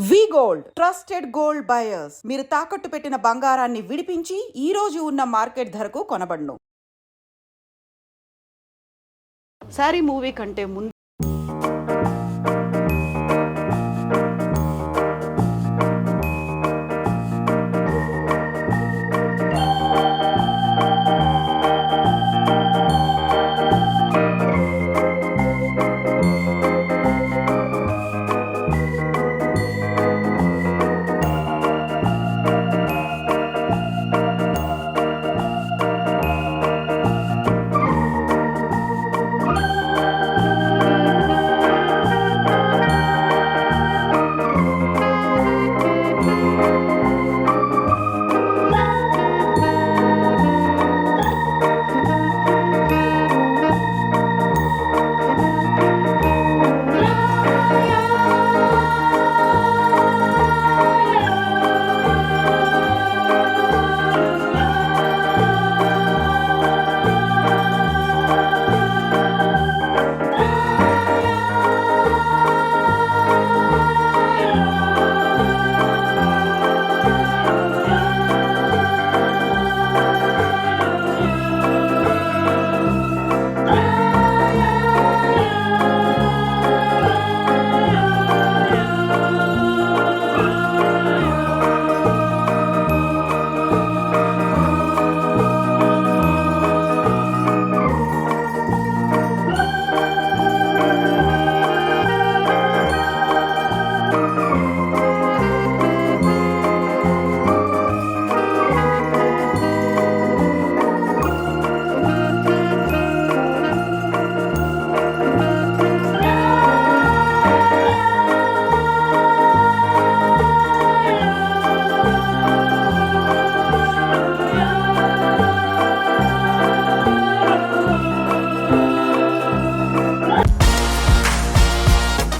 వి gold trusted gold buyers. మీరు తాకట్టు పెట్టిన బంగారాన్ని విడిపించి ఈ రోజు ఉన్న మార్కెట్ ధరకు కొనబడును. సారీ మూవీ కంటే ముందు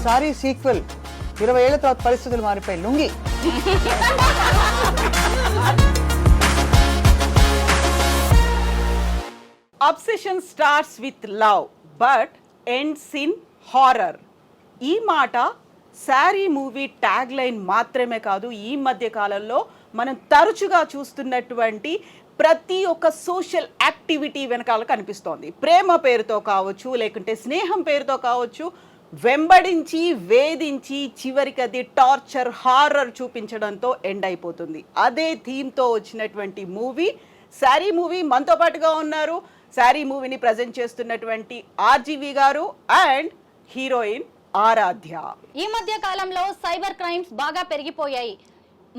సారీ సీక్వెల్ 20 ఏళ్ల తర్వాత పరిస్థితులు మారిపోయి lungi. Obsession starts with love but ends in horror. ఈ మాట సారీ మూవీ ట్యాగ్ లైన్ మాత్రమే కాదు, ఈ మధ్య కాలంలో మనం తరచుగా చూస్తున్నటువంటి ప్రతి ఒక్క సోషల్ యాక్టివిటీ వెనకాల కనిపిస్తోంది. ప్రేమ పేరుతో కావచ్చు, లేకుంటే స్నేహం పేరుతో కావచ్చు, వెంబడించి వేధించి చివరికి అది టార్చర్ హారర్ చూపించడంతో ఎండ్ అయిపోతుంది. అదే థీమ్తో వచ్చినటువంటి మూవీ సారీ మూవీ. మనతో పాటుగా ఉన్నారు సారీ మూవీని ప్రజెంట్ చేస్తున్నటువంటి RGV గారు అండ్ హీరోయిన్ ఆరాధ్య. ఈ మధ్య కాలంలో సైబర్ క్రైమ్స్ బాగా పెరిగిపోయాయి.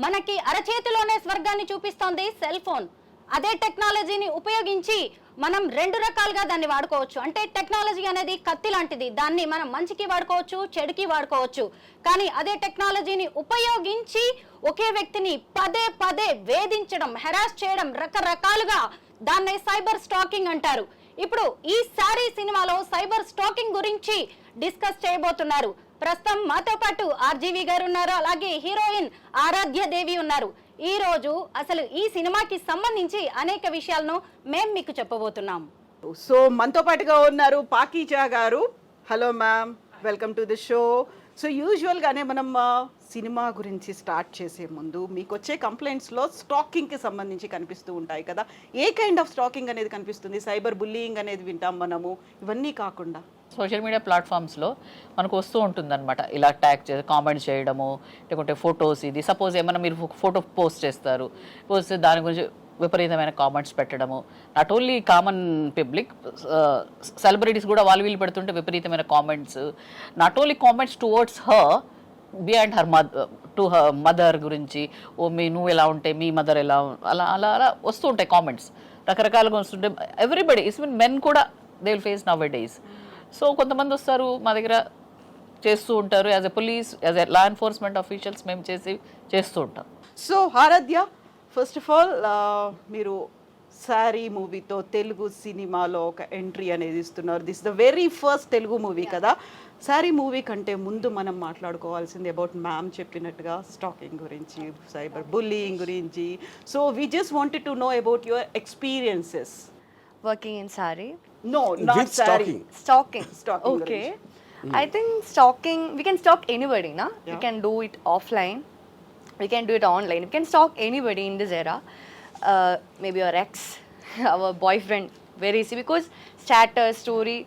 మనకి అరచేతిలోనే స్వర్గాన్ని చూపిస్తోంది సెల్ ఫోన్. అదే టెక్నాలజీని ఉపయోగించి మనం రెండు రకాలుగా దాన్ని వాడుకోవచ్చు. అంటే టెక్నాలజీ అనేది కత్తి లాంటిది, దాన్ని మనం మంచికి వాడుకోవచ్చు, చెడుకి వాడుకోవచ్చు. కానీ అదే టెక్నాలజీని ఉపయోగించి ఒకే వ్యక్తిని పదే పదే వేధించడం, హెరాస్ చేయడం, రకరకాలుగా దాన్నే సైబర్ స్టాకింగ్ అంటారు. ఇప్పుడు ఈ సారీ సినిమాలో సైబర్ స్టాకింగ్ గురించి డిస్కస్ చేయబోతున్నారు. ప్రస్తుతం మాతో పాటు RGV గారు ఉన్నారు, అలాగే హీరోయిన్ ఆరాధ్య దేవి ఉన్నారు. ఈ రోజు అసలు ఈ సినిమాకి సంబంధించి అనేక విషయాలను మేము మీకు చెప్పబోతున్నాం. సో మనతో పాటుగా ఉన్నారు పాకీజా గారు. Hello ma'am, welcome to the show. So యూజువల్గానే మనం సినిమా గురించి స్టార్ట్ చేసే ముందు మీకు వచ్చే కంప్లైంట్స్లో స్టాకింగ్కి సంబంధించి కనిపిస్తూ ఉంటాయి కదా. ఏ కైండ్ ఆఫ్ స్టాకింగ్ అనేది కనిపిస్తుంది? సైబర్ బుల్లీయింగ్ అనేది వింటాం మనము, ఇవన్నీ కాకుండా సోషల్ మీడియా ప్లాట్ఫామ్స్లో మనకు వస్తూ ఉంటుందన్నమాట. ఇలా ట్యాగ్ చేసి కామెంట్స్ చేయడము, లేకుంటే ఫొటోస్, ఇది సపోజ్ ఏమైనా మీరు ఫోటో పోస్ట్ చేస్తారు, పోస్ట్ దాని గురించి విపరీతమైన కామెంట్స్ పెట్టడము. Not only common public, celebrities కూడా వాళ్ళు వీళ్ళు పెడుతుంటే విపరీతమైన comments. Not only comments towards her, beyond her to her mother గురించి, ఓ నువ్వు ఎలా ఉంటే మీ మదర్ ఎలా, అలా అలా అలా వస్తూ ఉంటాయి కామెంట్స్. రకరకాలుగా వస్తుంటే ఎవ్రీబడి ఈవెన్ మెన్ కూడా they will face nowadays. So కొంతమంది వస్తారు మా దగ్గర చేస్తూ ఉంటారు. As a police, as a law enforcement officials మేము చేస్తూ ఉంటాం. So Aaradhya, first of all మీరు సారీ మూవీతో తెలుగు సినిమాలో ఒక ఎంట్రీ అనేది ఇస్తున్నారు. This the very first Telugu movie కదా. సారీ మూవీ కంటే ముందు మనం మాట్లాడుకోవాల్సింది అబౌట్ మ్యామ్ చెప్పినట్టుగా స్టాకింగ్ గురించి, సైబర్ బుల్లీయింగ్ గురించి. So we just wanted to know about your experiences working in sari. No, not sari. Stalking. Stalking Okay. I think stalking, we can stalk anybody, na? We can do it offline, we can do it online. We can stalk anybody in this era. Maybe our ex, our boyfriend, very easy, because status, story,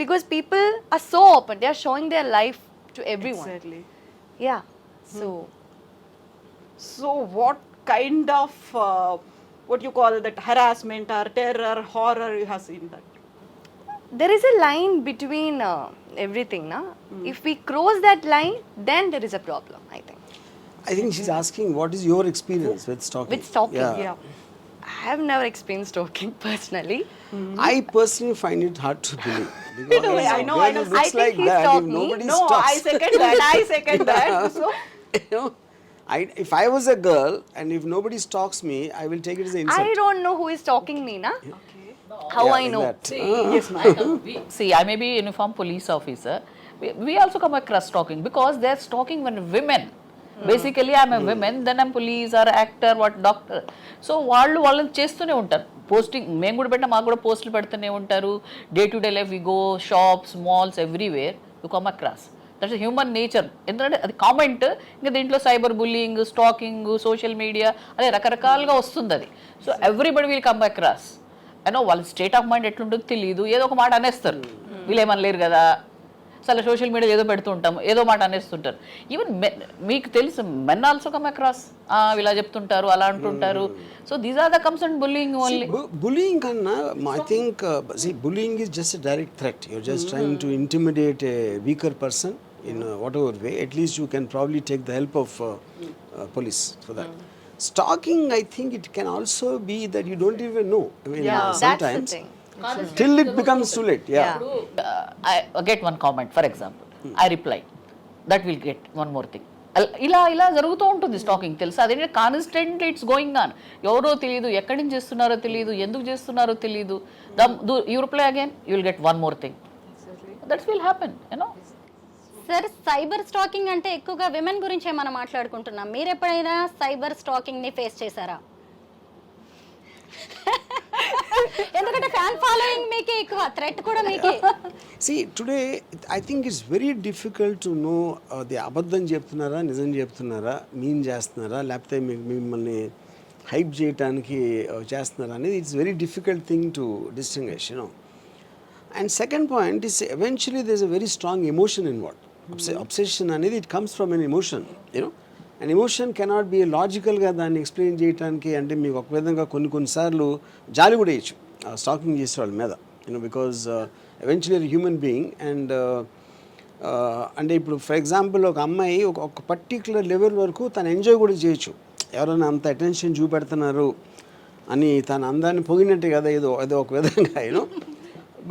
because people are so open, they are showing their life to everyone. Exactly. Yeah, so So what kind of what you call that harassment or terror, horror you have seen that? there is a line between everything, na? If we cross that line, then there is a problem, I think. I think she's asking what is your experience with stalking? With stalking, Yeah. I have never experienced stalking personally. I personally find it hard to believe. Because I know, when I know. it looks I think like he that, stalked if me. nobody No, stalks, I second that. I second that. So you know, if I was a girl and if nobody stalks me, I will take it as an insult. I don't know who is stalking me, na? How Yeah, I like know? that. yes, ma'am. See, I may be a uniformed police officer. We also come across stalking because they're stalking when women. Basically, I'm a woman, then I'm police or actor, what doctor. So వాళ్ళని చేస్తూనే ఉంటారు. Posting మేము కూడా పెట్టినా మాకు కూడా పోస్టులు పెడుతూనే ఉంటారు. Day to day life we go shops malls everywhere you come across. That's human nature. ఎందుకంటే అది కామెంట్, ఇంకా దీంట్లో cyber bullying, stalking, social media అదే రకరకాలుగా వస్తుంది అది. So everybody will come across. అయినో వాళ్ళ స్టేట్ ఆఫ్ మైండ్ ఎట్లుంటుందో తెలియదు, ఏదో ఒక మాట అనేస్తారు. వీళ్ళు ఏమనలేరు కదా, అసలు సోషల్ మీడియా ఏదో పెడుతూ ఉంటాము, ఏదో మాట అనేస్తుంటారు. ఈవెన్ మీకు తెలుసు మెన్ ఆల్సో కమ్ అక్రాస్, ఇలా చెప్తుంటారు, అలా అంటుంటారు. So these are the comes and bullying only. Bullying kanna, I think, see, bullying is just a direct threat. You're just trying to intimidate a weaker person in whatever way. At least you can probably take the help of police for that. Stalking, I think it can also be that you don't even know. I mean, That's the sometimes thing. till it becomes too late. Yeah. I get one comment, for example, I reply, that will get one more thing. ఇలా జరుగుతూ ఉంటుంది stacking, తెలుసు. అదేంటే constantly it's going on. ఎవరో తెలియదు, ఎక్కడి నుంచి చేస్తున్నారో తెలియదు, ఎందుకు చేస్తున్నారో తెలియదు. You reply again, you will get one more thing. That's will happen, you know. Sir, cyber stacking అంటే ఎక్కువగా విమెన్ గురించే మనం మాట్లాడుకుంటున్నాం. మీరు ఎప్పుడైనా సైబర్ స్టాకింగ్ ని ఫేస్ చేశారా? ఎందుకంటే ఫ్యాన్ ఫాలోయింగ్ మీకే ఎక్కువ, థ్రెట్ కూడా మీకే. See, today I think it's very difficult to know the అబద్ధం చెప్తున్నారా, నిజం చెప్తున్నారా, మీన్ చేస్తున్నారా, లేకపోతే మిమ్మల్ని హైప్ చేయడానికి చేస్తున్నారా అనేది it's very difficult thing to distinguish, you know. And second point is eventually there is a very strong emotion in what obsession అనేది. It comes from an emotion, you know. And emotion cannot be లాజికల్గా దాన్ని explain చేయడానికి. అంటే మీకు ఒక విధంగా కొన్నిసార్లు జాలి కూడా వేయచ్చు స్టాకింగ్ చేసే వాళ్ళ మీద, you know, because eventually human being. And అంటే ఇప్పుడు ఫర్ ఎగ్జాంపుల్ ఒక అమ్మాయి ఒక పర్టిక్యులర్ లెవెల్ వరకు తను ఎంజాయ్ కూడా చేయొచ్చు. ఎవరైనా అంత అటెన్షన్ చూపెడుతున్నారు అని తన అందాన్ని పొగినట్టే కదా, ఏదో ఒక విధంగా, you know.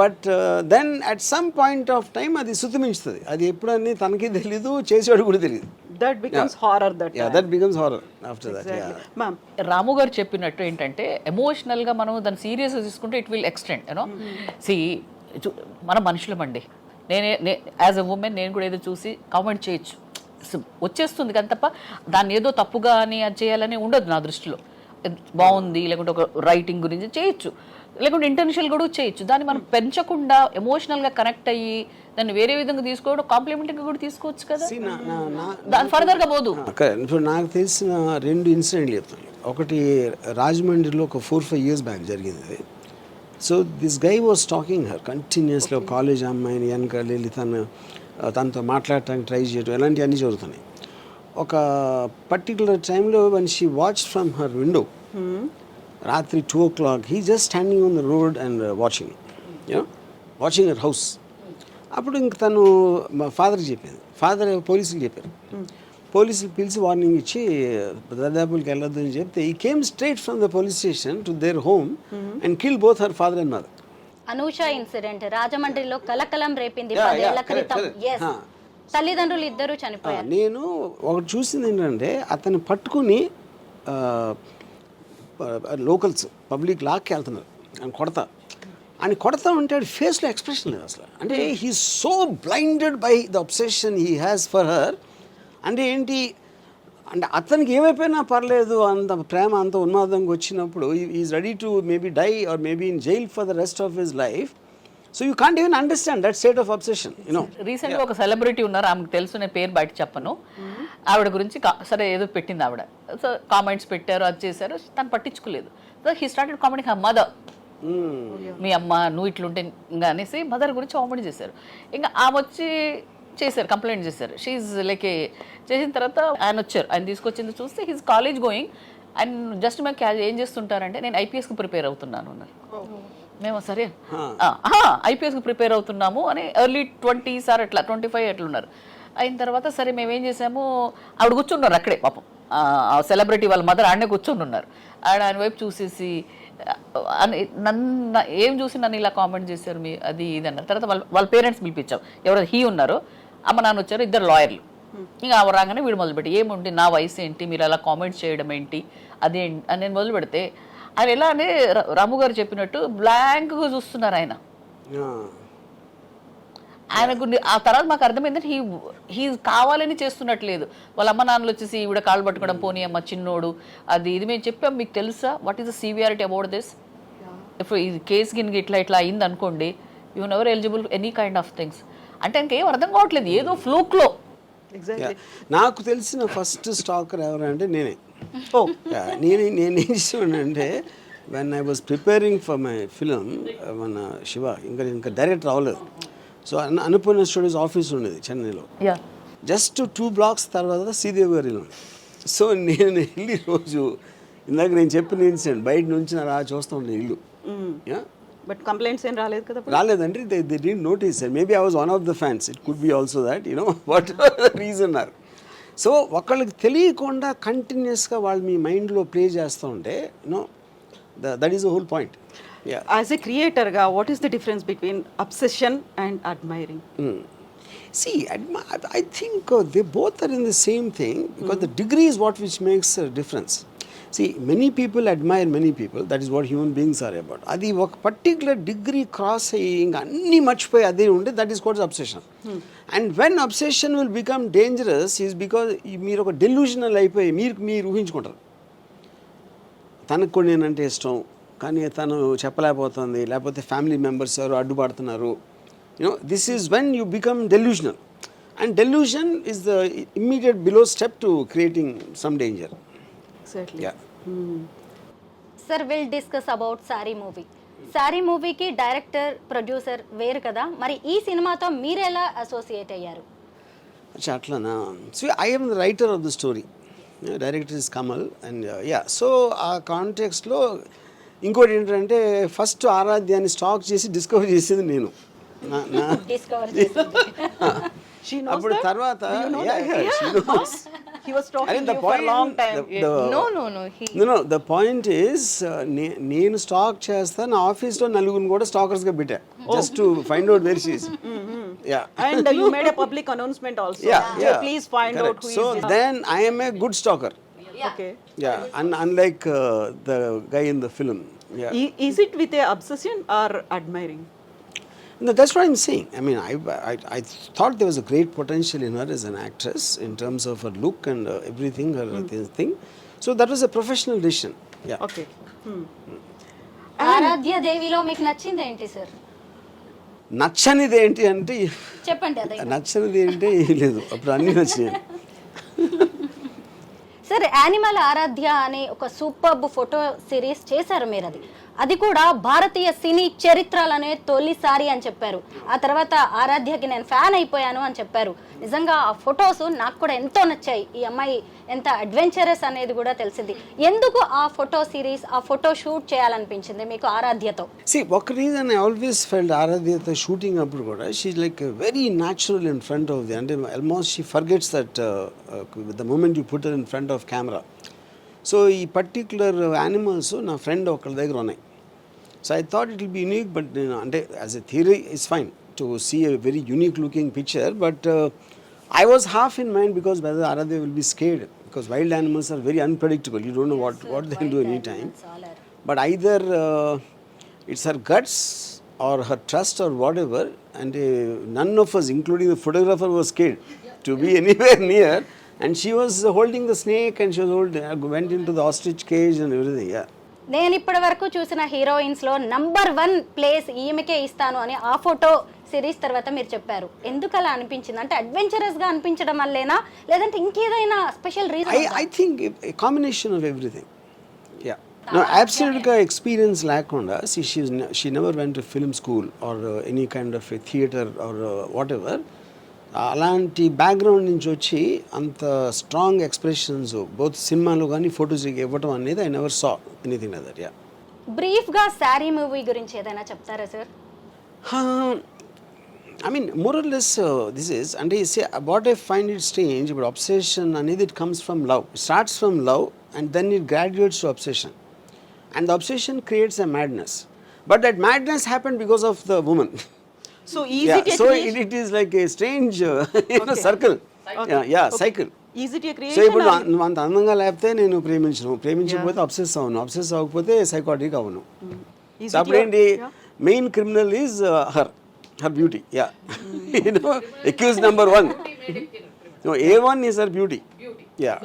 But then at some point of time అది శుతిమించుతుంది. అది ఎప్పుడని తనకి తెలీదు, చేసేవాడు కూడా తెలియదు. That becomes horror. That becomes horror after that. Exactly. Yeah. Ma'am, రాము గారు చెప్పినట్టు ఏంటంటే ఎమోషనల్గా మనం దాన్ని సీరియస్గా తీసుకుంటే it will extend, you know. See, మనం మనుషులమండి. నేనే యాజ్ ఎ ఉమెన్ నేను కూడా ఏదో చూసి కామెంట్ చేయొచ్చు, వచ్చేస్తుంది కానీ తప్ప దాన్ని ఏదో తప్పుగా అని అది చేయాలని ఉండదు నా దృష్టిలో. బాగుంది లేకుంటే ఒక రైటింగ్ గురించి చేయొచ్చు, లేకుంటే ఇంటెన్షియల్ కూడా చేయొచ్చు. దాన్ని మనం పెంచకుండా ఎమోషనల్గా కనెక్ట్ అయ్యి దాన్ని వేరే విధంగా తీసుకోవడం, కాంప్లిమెంటింగ్గా కూడా తీసుకోవచ్చు కదా, దాని ఫర్దర్గా పోదు. ఇప్పుడు నాకు తెలిసిన 2 ఇన్సిడెంట్లు చెప్తాను. ఒకటి రాజమండ్రిలో ఒక 4-5 years బ్యాక్ జరిగింది. So this guy was talking her continuously. ఒక కాలేజ్ అమ్మాయిని వెనకాల వెళ్ళి తనతో మాట్లాడటానికి ట్రై చేయడం, ఇలాంటివన్నీ జరుగుతున్నాయి. ఒక పర్టికులర్ టైంలో one she watch from her window, రాత్రి 2 o'clock, he just standing on the road and watching her house. అప్పుడు ఇంక తను మా ఫాదర్కి చెప్పింది. ఫాదర్ పోలీసులు చెప్పారు. పోలీసులు పిలిచి వార్నింగ్ ఇచ్చి దర్దాపులకి వెళ్ళొద్దు అని చెప్తే ఈ came straight from the police station to their home and kill both her father and mother. Anusha incident రాజమండ్రిలో కలకలం రేపింది 10 ఏళ్ల క్రితం. Yes. తల్లిదండ్రులు ఇద్దరు చనిపోయారు. నేను ఒకటి చూసింది ఏంటంటే అతన్ని పట్టుకుని లోకల్స్ పబ్లిక్ లాక్కి వెళ్తున్నారు అని కొడతా ఉంటే ఫేస్లో ఎక్స్ప్రెషన్ లేదు అసలు. అంటే he so blinded by the obsession he has for her. అంటే ఏంటి అంటే అతనికి ఏమైపోయినా పర్లేదు, అంత ప్రేమ అంత ఉన్మాదంగా వచ్చినప్పుడు is ready to maybe die or maybe in jail for the rest of his life. So you can't even understand that state of obsession, you know. రీసెంట్గా ఒక సెలబ్రిటీ ఉన్నారు, ఆమెకు తెలుసు, నేను పేరు బయట చెప్పను. ఆవిడ గురించి సరే ఏదో పెట్టింది ఆవిడ, సో కామెంట్స్ పెట్టారు, అది చేశారు, తను పట్టించుకోలేదు. So he started commenting her mother. మీ అమ్మ నువ్వు ఇట్లుంటే ఇంకా అనేసి మదర్ గురించి కామెంట్ చేశారు. ఇంకా ఆమె వచ్చి చేశారు, కంప్లైంట్ చేశారు. షీఈ్ లైక్ చేసిన తర్వాత ఆయన వచ్చారు, ఆయన తీసుకొచ్చింది చూస్తే he's college going and just మేము ఏం చేస్తుంటారంటే నేను ఐపీఎస్కి ప్రిపేర్ అవుతున్నాను అన్నారు. మేము సరే ఐపీఎస్కి ప్రిపేర్ అవుతున్నాము అని ఎర్లీ 20s ఆర్ అట్లా 25 అట్లా ఉన్నారు. అయిన తర్వాత సరే మేము ఏం చేసాము, ఆవిడ కూర్చున్నారు అక్కడే పాపం, ఆ సెలబ్రిటీ వాళ్ళ మదర్ ఆడనే కూర్చొని ఉన్నారు. ఆయన వైపు చూసేసి నన్ను ఏం చూసి నన్ను ఇలా కామెంట్ చేశారు మీ అది ఇది అన్నారు. తర్వాత వాళ్ళ పేరెంట్స్ పిలిపించాం, ఎవరైతే హీ ఉన్నారో అమ్మ నాన్న వచ్చారు, ఇద్దరు లాయర్లు. ఇంకా ఆవిడ రాగానే వీడు మొదలుపెట్టి ఏముంది నా వయసు ఏంటి, మీరు అలా కామెంట్స్ చేయడం ఏంటి అదే అని నేను మొదలు పెడితే ఆయన ఎలా అంటే రాము గారు చెప్పినట్టు బ్లాంక్గా చూస్తున్నారు ఆయన. ఆయనకు ఆ తర్వాత మాకు అర్థమైందంటే హీ కావాలని చేస్తున్నట్లేదు. వాళ్ళ అమ్మ నాన్నలు వచ్చేసి ఈవిడ కాళ్ళు పట్టుకోవడం, పోనీ అమ్మ చిన్నోడు అది ఇది మేము చెప్పాం, మీకు తెలుసా what is the severity about this, ఇప్పుడు ఈ కేసు గిన్ ఇట్లా అయింది అనుకోండి, you never eligible any kind of things అంటే ఇంకేం అర్థం కావట్లేదు, ఏదో ఫ్లూక్లో. నాకు తెలిసిన ఫస్ట్ స్టాకర్ ఎవరంటే నేనే. నేనేం చేసానంటే when I was preparing for my film, మన శివ ఇంకా డైరెక్ట్ రావలేదు. సో అనుపూర్ణ స్టూడియోస్ ఆఫీస్ ఉండేది చెన్నైలో, జస్ట్ 2 blocks తర్వాత శ్రీదేవి గారి ఇల్లు. సో నేను వెళ్ళి రోజు ఇందాక నేను చెప్పిన ఇన్సిడెంట్ బయట నుంచి అలా చూస్తూ ఉండే ఇల్లు. బట్ కంప్లైంట్స్ ఏం రాలేదు కదా? రాలేదండి, they didn't notice. Maybe I was one of the fans, it could be also that, you know what reason are. So ఒకళ్ళకి తెలియకుండా కంటిన్యూస్గా వాళ్ళు మీ మైండ్లో ప్లే చేస్తూ ఉంటే you know that is the whole point. As a క్రియేటర్గా what is the difference between obsession and admiring? See, I think they both are in the same thing because the degree is what which makes a difference. See, many people admire many people, that is what human beings are about. Adi oka particular degree cross aying anni marchipoyi ade unde, that is called obsession. And when obsession will become dangerous is because meer oka delusional అయిపోయి మీరు ఊహించుకుంటారు, తనకు కూడా నేనంటే ఇష్టం కానీ తను చెప్పలేకపోతుంది, లేకపోతే family members ఎవరు అడ్డుపడుతున్నారు. This is when you become delusional, and delusion is the immediate below step to creating some danger. Exactly. Yeah. Sir will discuss about sorry movie. Sorry మూవీకి డైరెక్టర్ ప్రొడ్యూసర్ వేరు కదా, మరి ఈ సినిమాతో మీరు ఎలా అసోసియేట్ అయ్యారు? అట్లానా? So I am the writer of the story. Director is Kamal, and so ఆ కాంటెక్స్ట్లో ఇంకోటి ఏంటంటే ఫస్ట్ ఆరాధ్యాన్ని స్టాక్ చేసి డిస్కవర్ చేసేది నేను. డిస్కవర్ She knows అప్పుడు that? తర్వాత Do you know yeah, that? she knows. He was talking And to you for a long time. No, the point is నేను stock చేస్తాను, ఆఫీస్లో నలుగురిని కూడా స్టాకర్స్గా పెట్టా, just to find out where she is. And you made a public announcement also. Yeah. Please find out who So is this. then I am a good stalker. Okay. Unlike the guy in the film. Is it with a obsession or admiring? No, that's what I'm saying. I mean, I thought there was a great potential in her as an actress in terms of her look and everything, her thing. So that was a professional decision. Yeah. Okay. ఆరాధ్య దేవిలో మీకు నచ్చింది ఏంటి sir? నచ్చనిది ఏంటి అంటే చెప్పండి. అదే నచ్చనిది ఏంటి లేదు, అప్పుడు అన్నీ నచ్చినాయి. సార్ యానిమల్ ఆరాధ్య అనే ఒక సూపర్బ్ ఫోటో సిరీస్ చేశారు మీరు, అది కూడా భారతీయ సినీ చరిత్రలోనే తొలిసారి అని చెప్పారు. ఆ తర్వాత ఆరాధ్యకి నేను ఫ్యాన్ అయిపోయాను అని చెప్పారు. నిజంగా ఆ ఫొటోస్ నాకు కూడా ఎంతో నచ్చాయి. ఈ అమ్మాయి ఎంత అడ్వెంచరస్ అనేది కూడా తెలిసింది. ఎందుకు ఆ ఫోటో సిరీస్, ఆ ఫోటో షూట్ చేయాలనిపించింది మీకు ఆరాధ్యతో? ఒక రీజన్ ఐ ఆల్వేస్ ఫెల్ట్ ఆరాధ్యతో షూటింగ్ అప్పుడు కూడా she like very natural in front of the, అంటే almost she forgets that the moment you put in front of camera. So ఈ పర్టిక్యులర్ యానిమల్స్ నా ఫ్రెండ్ ఒకళ్ళ దగ్గర ఉన్నాయి. So I thought it will be unique, but as a theory it's fine to see a very unique looking picture, but I was half in mind because whether Aradhya will be scared, because wild animals are very unpredictable, you don't know what they can do anytime. But either it's her guts or her trust or whatever, and none of us, including the photographer, was scared to be anywhere near, and she was holding the snake and she was went into the ostrich cage and everything. నేను ఇప్పటి వరకు చూసిన heroines లో #1 place ఈమెకే ఇస్తాను అని ఆ photo series తర్వాత మీరు చెప్పారు. ఎందుకు అలా అనిపించింది? అంటే అడ్వెంచరస్ గా అనిపించడం వల్లేనా, లేదంటే ఇంకేదైనా special reason? I think a combination of everything. Yeah. No, absolutely experience లేకుండా she never went to film school or any kind of a theater or whatever. అలాంటి బ్యాక్గ్రౌండ్ నుంచి వచ్చి అంత స్ట్రాంగ్ ఎక్స్ప్రెషన్స్ బోత్ సినిమాలో కానీ ఫొటోస్ ఇవ్వటం అనేది I never saw anything like that. Yeah. Brief గా సారీ మూవీ గురించి ఏదైనా చెప్తారా sir? I mean, more or less, this is, and I say, what I find it strange, but obsession, and it comes from love. It starts from love, and then it graduates to obsession. And the obsession creates a madness. But that madness happened because of the woman. So easy to So it is like a strange, circle. Yeah, cycle. Easy to so creation. ఇప్పుడు నువ్వు అంత అందంగా లేకపోతే నేను ప్రేమించకపోతే obsess అవును, obsess అవ్వకపోతే psychotic అవును. సో అప్పుడేంటి, main criminal is her beauty. Yeah. You know, accused number 1. No, A1 is her beauty. Yeah.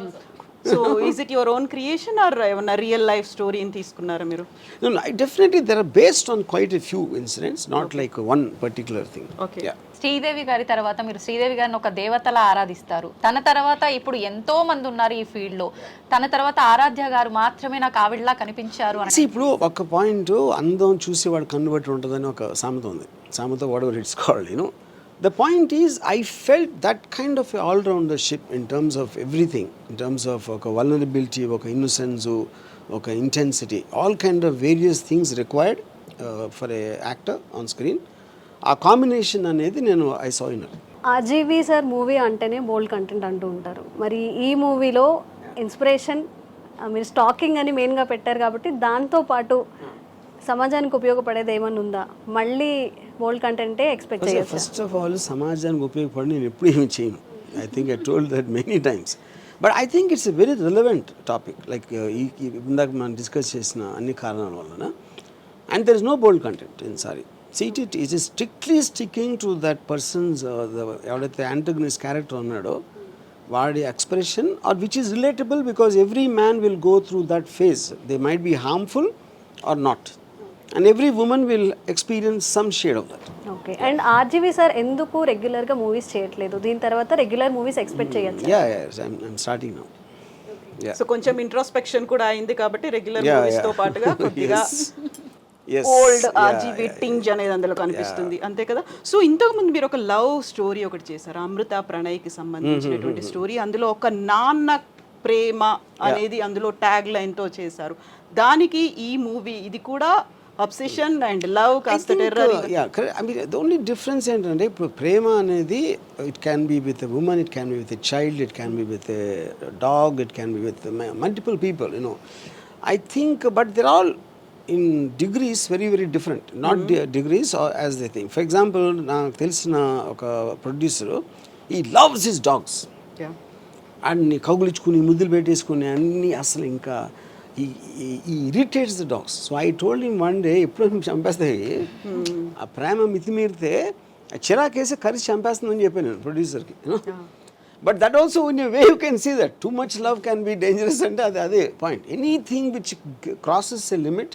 So is it your own creation or ఏమన్నా రియల్ లైఫ్ స్టోరీని తీసుకున్నారా మీరు? No, definitely they are based on quite a few incidents, not like one particular thing. Okay. Yeah. Sridevi గారి తర్వాత మీరు శ్రీదేవి గారిని ఒక దేవతలా ఆరాధిస్తారు. తన తర్వాత ఇప్పుడు ఎంతో మంది ఉన్నారు ఈ ఫీల్డ్ లో. తన తర్వాత ఆరాధ్య గారు మాత్రమే నాకు ఆవిడలా కనిపించారు అని. See, ఇప్పుడు ఒక పాయింట్, అందం చూసేవాడు కన్ను బట్టి ఉంటుందని ఒక సామెత ఉంది. సామెత what ever it's called, you know. The point is, I felt that kind of all-roundership in terms of everything, in terms of vulnerability, innocence, intensity, all kind of various things required for a actor on screen. ఆ combination అనేది నేను I saw in her. RGV sir movie అంటేనే బోల్డ్ content అంటూ ఉంటారు. మరి ఈ మూవీలో inspiration మీరు స్టాకింగ్ అని మెయిన్గా పెట్టారు కాబట్టి దాంతో పాటు సమాజానికి ఉపయోగపడేది ఏమన్నా ఉందా? మళ్ళీ బోల్డ్ కంటెంటే ఎక్స్పెక్ట్ చేయొచ్చు. ఫస్ట్ ఆఫ్ ఆల్ సమాజానికి ఉపయోగపడి నేను ఎప్పుడు ఏమి చేయను. I think I told that many times. But I think it's a very relevant topic. Like ఇందాక మనం డిస్కస్ చేసిన అన్ని కారణాల వలన, and there is no bold content in sari. See, it is strictly sticking to that person's ఎవడైతే antagonist character ఉన్నాడో వాడి expression, or which is relatable, because every man will go through that phase. They might be harmful or not, and every woman will experience some shade of that. Okay. And RGV sir ఎందుకు రెగ్యులర్గా movies చేయట్లేదు? దీని తర్వాత regular movies expect చేయొచ్చు? I'm starting now. So కొంచెం introspection కూడా అయింది కాబట్టి రెగ్యులర్ మూవీస్ తో పాటుగా కొద్దిగా Yes. ఓల్డ్ ఆర్జీవీ టింజ్ అనేది అందులో కనిపిస్తుంది, అంతే కదా? సో ఇంతకు ముందు మీరు ఒక లవ్ స్టోరీ ఒకటి చేశారు, అమృత ప్రణయ్కి సంబంధించినటువంటి స్టోరీ. అందులో ఒక నాన్న ప్రేమ అనేది అందులో ట్యాగ్ లైన్ తో చేశారు. దానికి ఈ మూవీ ఇది కూడా అబ్సెషన్ అండ్ లవ్ కాస్త terror. I mean the only difference ఏంటంటే, ఇప్పుడు ప్రేమ అనేది it can be with a women, it can be with a child, it can be with a dog, it can be with multiple people, you know. I think but there all in degrees very very different, not degrees or as they think. For example, నాకు తెలిసిన ఒక producer, he loves his dogs. అన్ని కౌగులించుకుని ముద్దులు పెట్టేసుకుని అన్ని, అసలు ఇంకా he irritates the dogs. So I told him one day, ఎప్పుడు చంపేస్తాయి ఆ ప్రేమ మితిమీరితే చిరాకేసి కరిసి చంపేస్తుందని చెప్పాను నేను ప్రొడ్యూసర్కి, you know. But that also, in a way, you can see that too much love can be dangerous, and అదే point. Anything which crosses a limit,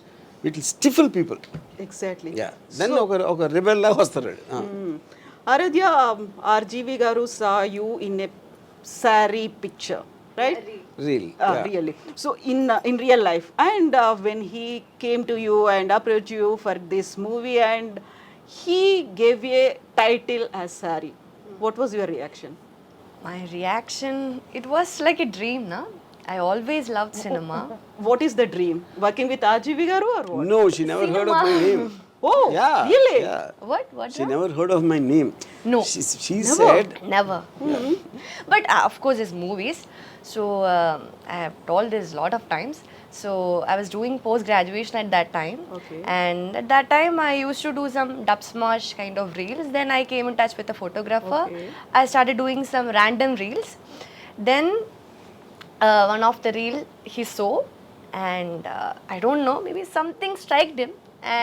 it will stifle people. Exactly. Then ఒక rebel లాగా వస్తారు. ఆరాధ్య, RGV గారు saw you in a sari picture, right? Really. Really. So in real life, and when he came to you and approached you for this movie, and he gave a title as sari, what was your reaction? My reaction, it was like a dream, na? I always loved cinema. What is the dream? Working with RGV garu or what? No, she never heard of my name. Oh, Yeah. really? Yeah. What? She never heard of my name. No. She said. Never. But of course, there's movies. So I have told this a lot of times. So I was doing post-graduation at that time. Okay. And at that time, I used to do some dub smash kind of reels. Then I came in touch with a photographer. Okay. I started doing some random reels. Then one of the reel he saw, and I don't know, maybe something struck him.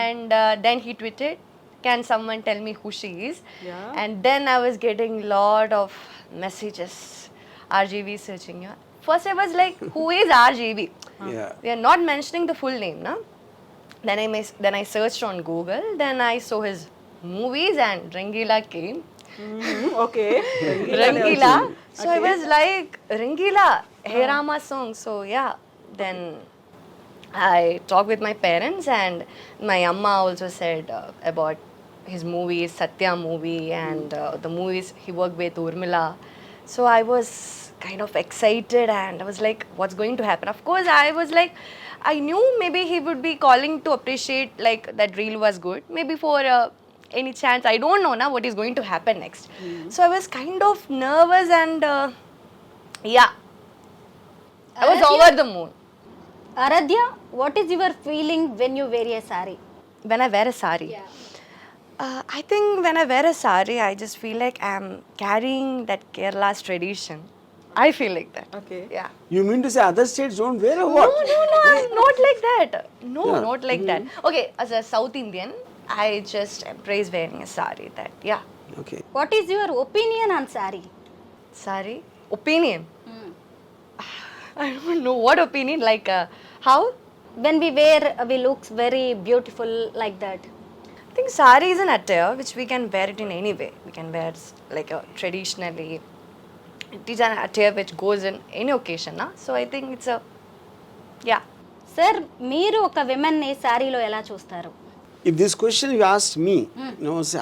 And then he tweeted, "Can someone tell me who she is?" Yeah. And then I was getting lot of messages, RGV searching. First I was like, who is RGV? Yeah. We are not mentioning the full name, na? Then I searched on Google. Then I saw his movies, and Rangila came. Okay Rangila. So I was like, Rangila, Hey Rama song. So yeah, then I talked with my parents, and my amma also said about his movies, Satya movie, and the movies he worked with Urmila. So I was kind of excited, and I was like, what's going to happen? Of course, I was like, I knew maybe he would be calling to appreciate like that reel was good. Maybe for any chance, I don't know now what is going to happen next. So I was kind of nervous, and yeah, I was over the moon. Aradhya, what is your feeling when you wear a sari? When I wear a sari, I think when I wear a sari, I just feel like I'm carrying that Kerala's tradition. I feel like that. Okay. Yeah. You mean to say other states don't wear or what? No, I'm not like that. No, not like that. Okay, as a South Indian, I just embrace wearing a sari. That, yeah. Okay. What is your opinion on sari? Sari? Opinion? I don't know. What opinion? Like, how? When we wear, we looks very beautiful like that. I think sari is an attire which we can wear it in any way. We can wear like traditionally. It is an attire which goes in any occasion, na? So I think it's a, yeah. Sir మీరు ఒక విమెన్ని శారీలో ఎలా చూస్తారు? If this question you asked me, no, say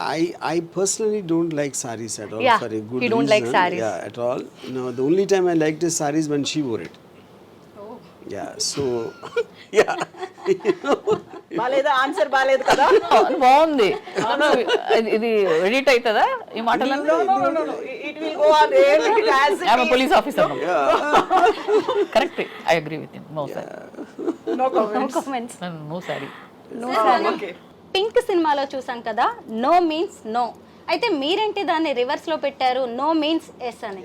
I personally don't like saris at all. Yeah, for a good he don't like reason. saris. Yeah, at all. No, the only time I liked his saris when she wore it. Yeah, so yeah, you know. బాలేదు, answer బాలేదు కదా. బాగుంది. ఇది edit అవుతుందా ఈ మాటలు? It will go on air as I am a police officer. Correct, I agree with him. No sorry, no comments. No sorry. Okay. Pink సినిమాలో చూసాం కదా, నో మీన్స్ నో. అయితే మీరేంటి దాన్ని రివర్స్ లో పెట్టారు, నో మీన్స్ ఎస్ అని?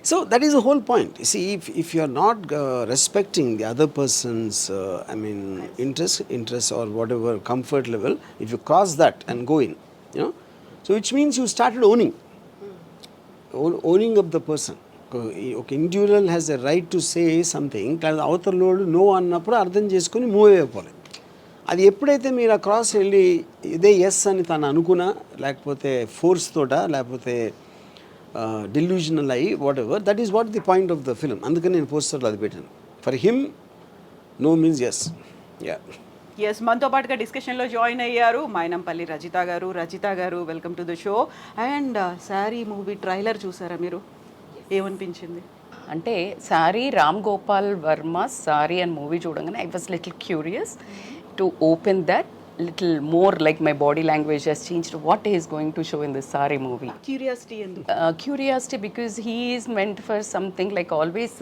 So that is the whole point. You see, if you are not respecting the other person's, interest or whatever comfort level, if you cross that and go in, you know, so which means you started owning up the person. Okay, individual has a right to say something. అవతల load no అన్నప్పుడు అర్థం చేసుకుని move అయిపోవాలి. అది ఎప్పుడైతే మీరు ఆ cross వెళ్ళి ఇదే ఎస్ అని తను అనుకున్నా, లేకపోతే ఫోర్స్ తోట, లేకపోతే డిల్యూజనల్ అయ్యి whatever, that is what the point of the film. అందుకని నేను పోస్టర్లో అది పెట్టాను. For him no means yes. Ya. Yes, మనతో పాటుగా డిస్కషన్లో జాయిన్ అయ్యారు మైనంపల్లి రజిత గారు. రజిత గారు, welcome to the show. And Saree movie trailer చూసారా మీరు? ఏమనిపించింది? అంటే సారీ రామ్ గోపాల్ వర్మ సారీ అండ్ మూవీ చూడగానే I was little curious to open that little more, like my body language has changed. What he is going to show in this Sari movie? Curiosity ఎందుకు? Curiosity because he is meant for something like always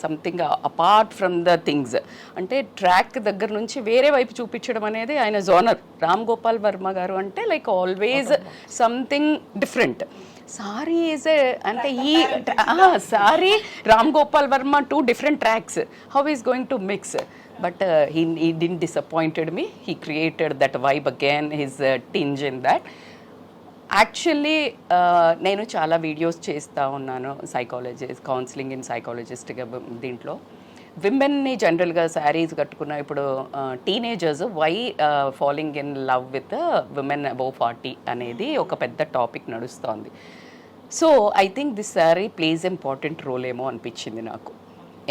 something apart from the things. అంటే track దగ్గర నుంచి వేరే వైపు చూపించడం అనేది ఆయన genre. Ram Gopal Varma గారు అంటే like always something different. Sorry is అంటే ఈ sorry Ram Gopal Varma 2 different tracks. How he is going to mix? But he didn't disappointed me. He created that vibe again, his tinge in that. Actually, నేను చాలా videos చేస్తూ ఉన్నాను, psychologist, counselling in సైకాలజిస్ట్గా దీంట్లో. విమెన్ని జనరల్గా శారీస్ కట్టుకున్న ఇప్పుడు teenagers why falling in love with women above 40 అనేది ఒక పెద్ద టాపిక్ నడుస్తోంది. So I think this sari plays important role ఏమో అనిపించింది నాకు.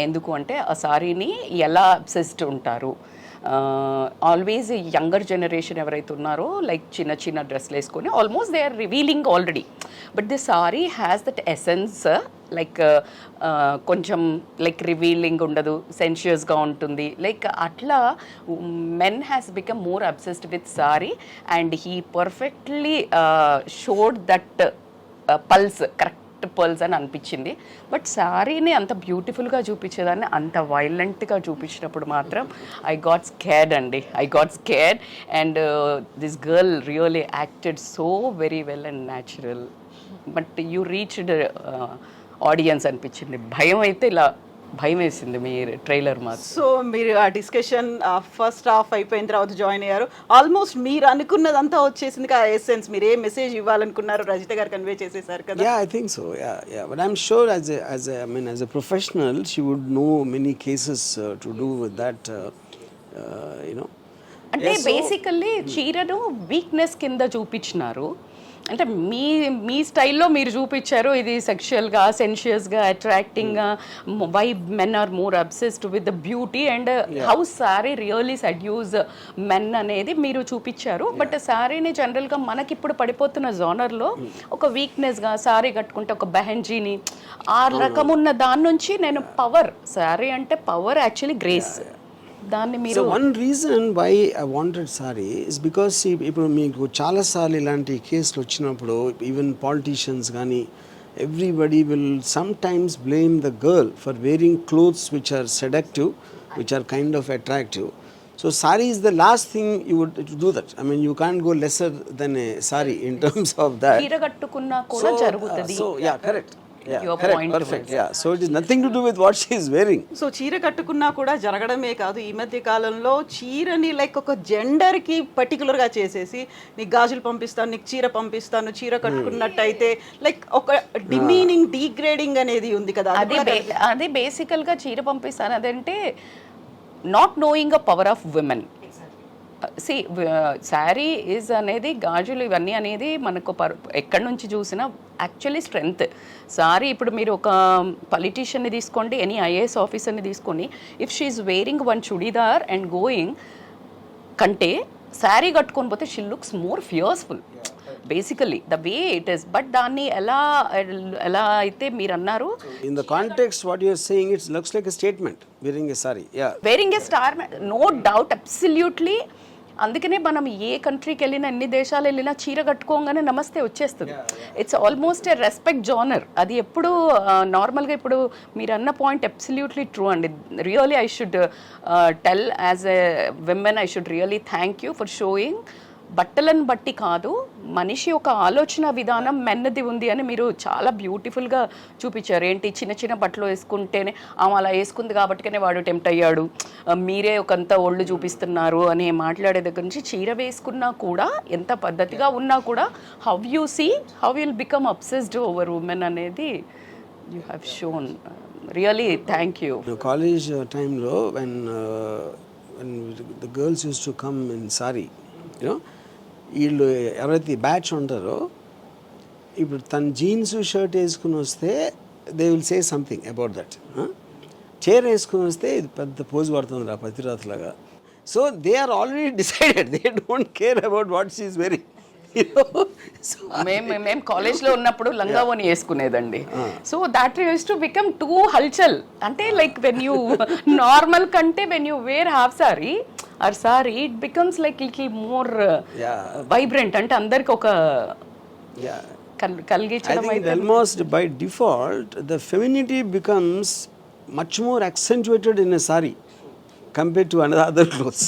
ఎందుకు అంటే ఆ సారీని ఎలా అబ్సెస్డ్ ఉంటారు, ఆల్వేస్ యంగర్ జనరేషన్ ఎవరైతే ఉన్నారో లైక్ చిన్న చిన్న డ్రెస్లు వేసుకొని almost they are revealing already. But the sari has that essence, like కొంచెం లైక్ రివీలింగ్ ఉండదు, సెన్షియస్గా ఉంటుంది. లైక్ అట్లా men has become more obsessed with sari and he perfectly showed that pulse, correct pearls అని అనిపించింది. బట్ శారీని అంత బ్యూటిఫుల్గా చూపించేదాన్ని అంత వైలెంట్గా చూపించినప్పుడు మాత్రం ఐ గాట్ స్కేర్డ్ అండి. I got scared and this girl really acted so very well and natural. But you reached audience అనిపించింది. భయం అయితే ఇలా భయం వేసింది మీ ట్రైలర్ మాకు. సో మీరు ఆ డిస్కషన్ ఫస్ట్ హాఫ్ అయిపోయిన తర్వాత జాయిన్ అయ్యారు. ఆల్మోస్ట్ మీరు అనుకున్నదంతా వచ్చేసింది ఆ ఎసెన్స్. మీరు ఏ మెసేజ్ ఇవ్వాలనుకున్నారు రజిత గారు కన్వే చేసేసారు కదా. Yeah, I think so. Yeah. But I'm sure as a professional, she would know many cases to do with that. అంటే బేసికల్లీ చీరను వీక్నెస్ కింద చూపించినారు. అంటే మీ స్టైల్లో మీరు చూపించారు ఇది సెక్షువల్గా, సెన్షియస్గా, అట్రాక్టింగ్గా, why men are more obsessed with the beauty and how sari really seduce men అనేది మీరు చూపించారు. బట్ సారీని జనరల్గా మనకి ఇప్పుడు పడిపోతున్న జోనర్లో ఒక వీక్నెస్గా సారీ కట్టుకుంటే ఒక బెహెన్జీని ఆ రకం ఉన్న దాని నుంచి నేను పవర్, సారీ అంటే పవర్ యాక్చువల్లీ గ్రేస్, దాన్ని మీరు. So one reason why I wanted sari is because ఇప్పుడు మీకు చాలాసార్లు ఇలాంటి కేసులు వచ్చినప్పుడు ఈవెన్ పాలిటీషియన్స్ కానీ everybody will sometimes blame the girl for wearing clothes which are seductive, which are kind of attractive. So sari is the last thing you would do that. I mean, you can't go lesser than a sari in terms of that. చీర కట్టుకున్నా కూడా జరుగుతుంది. So yeah, correct. Yeah, Your correct, point perfect. Yeah, so it is nothing to do with what she is wearing. So చీర కట్టుకున్నా కూడా జరగడమే కాదు, ఈ మధ్య కాలంలో చీరని లైక్ ఒక జెండర్కి పర్టికులర్గా చేసేసి నీకు గాజులు పంపిస్తాను, నీకు చీర పంపిస్తాను, చీర కట్టుకున్నట్టయితే లైక్ ఒక డిమీనింగ్, డీగ్రేడింగ్ అనేది ఉంది కదా. అది బేసికల్గా చీర పంపిస్తాను అదంటే not knowing a power of women. See sari is అనేది, గాజులు ఇవన్నీ అనేది మనకు ఎక్కడి నుంచి చూసినా యాక్చువల్లీ స్ట్రెంగ్త్. సారీ ఇప్పుడు మీరు ఒక పొలిటీషియన్ని తీసుకోండి, ఎనీ ఐఏఎస్ ఆఫీసర్ని తీసుకొని, if she is wearing one churidar and going కంటే శారీ కట్టుకొని పోతే she looks more fearful basically the way it is. But దాన్ని ఎలా అయితే మీరు అన్నారు, In the context what you are saying, it looks like a statement, wearing a sari. Yeah. Wearing a star, no doubt, absolutely. అందుకనే మనం ఏ కంట్రీకి వెళ్ళినా, ఎన్ని దేశాలు వెళ్ళినా చీర కట్టుకోగానే నమస్తే వచ్చేస్తుంది. It's almost A respect genre. అది ఎప్పుడు నార్మల్గా, ఇప్పుడు మీరు అన్న పాయింట్ అబ్సల్యూట్లీ ట్రూ అండి. Really I should tell as a women, I should really thank you for showing. బట్టలను బట్టి కాదు, మనిషి ఒక ఆలోచన విధానం మెన్నది ఉంది అని మీరు చాలా బ్యూటిఫుల్గా చూపించారు. ఏంటి చిన్న చిన్న బట్టలు వేసుకుంటేనే ఆమె అలా వేసుకుంది కాబట్టినే వాడు టెంప్ట్ అయ్యాడు, మీరే ఒకంత ఒళ్ళు చూపిస్తున్నారు అని మాట్లాడే దగ్గర నుంచి, చీర వేసుకున్నా కూడా ఎంత పద్ధతిగా ఉన్నా కూడా how you see how will become obsessed over women అనేది you have shown. Really thank you. College టైంలో when the girls used to come in sari, వీళ్ళు ఎవరైతే బ్యాచ్ ఉంటారో, ఇప్పుడు తన జీన్స్ షర్ట్ వేసుకుని వస్తే they will say something about that. చీర వేసుకుని వస్తే ఇది పెద్ద పోజు పడుతుంది రా పతిరాత్లాగా. So they are already decided, they don't care about what she is wearing. మేము కాలేజ్లో ఉన్నప్పుడు లంగావోని వేసుకునేదండి. So that use to become too హల్చల్. అంటే లైక్ వెన్ యూ నార్మల్ కంటే when you wear half sari or sari, it becomes like little more vibrant. అంటే అందరికి ఒక కలిగించడం. Almost by default the femininity becomes much more accentuated in a sari compared to other clothes.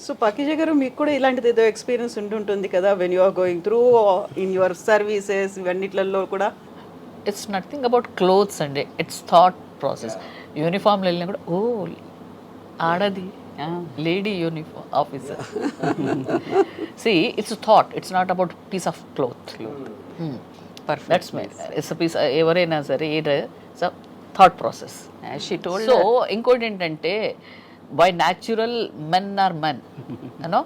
So Pakeeza గారు, మీకు కూడా ఇలాంటిది ఏదో ఎక్స్పీరియన్స్ ఉంటుంటుంది కదా, when you are going through in your services ఇవన్నిట్లలో కూడా. ఇట్స్ నథింగ్ అబౌట్ క్లోత్స్ అండి, ఇట్స్ థాట్ ప్రాసెస్. యూనిఫామ్లో వెళ్ళినా కూడా ఓ ఆడది, lady uniform officer. See it's thought, it's not about piece of cloth. That's my it's piece. ఎవరైనా సరే ఇట్స్ థాట్ ప్రాసెస్. సో ఇంకోటి ఏంటంటే, by natural men are men, you know,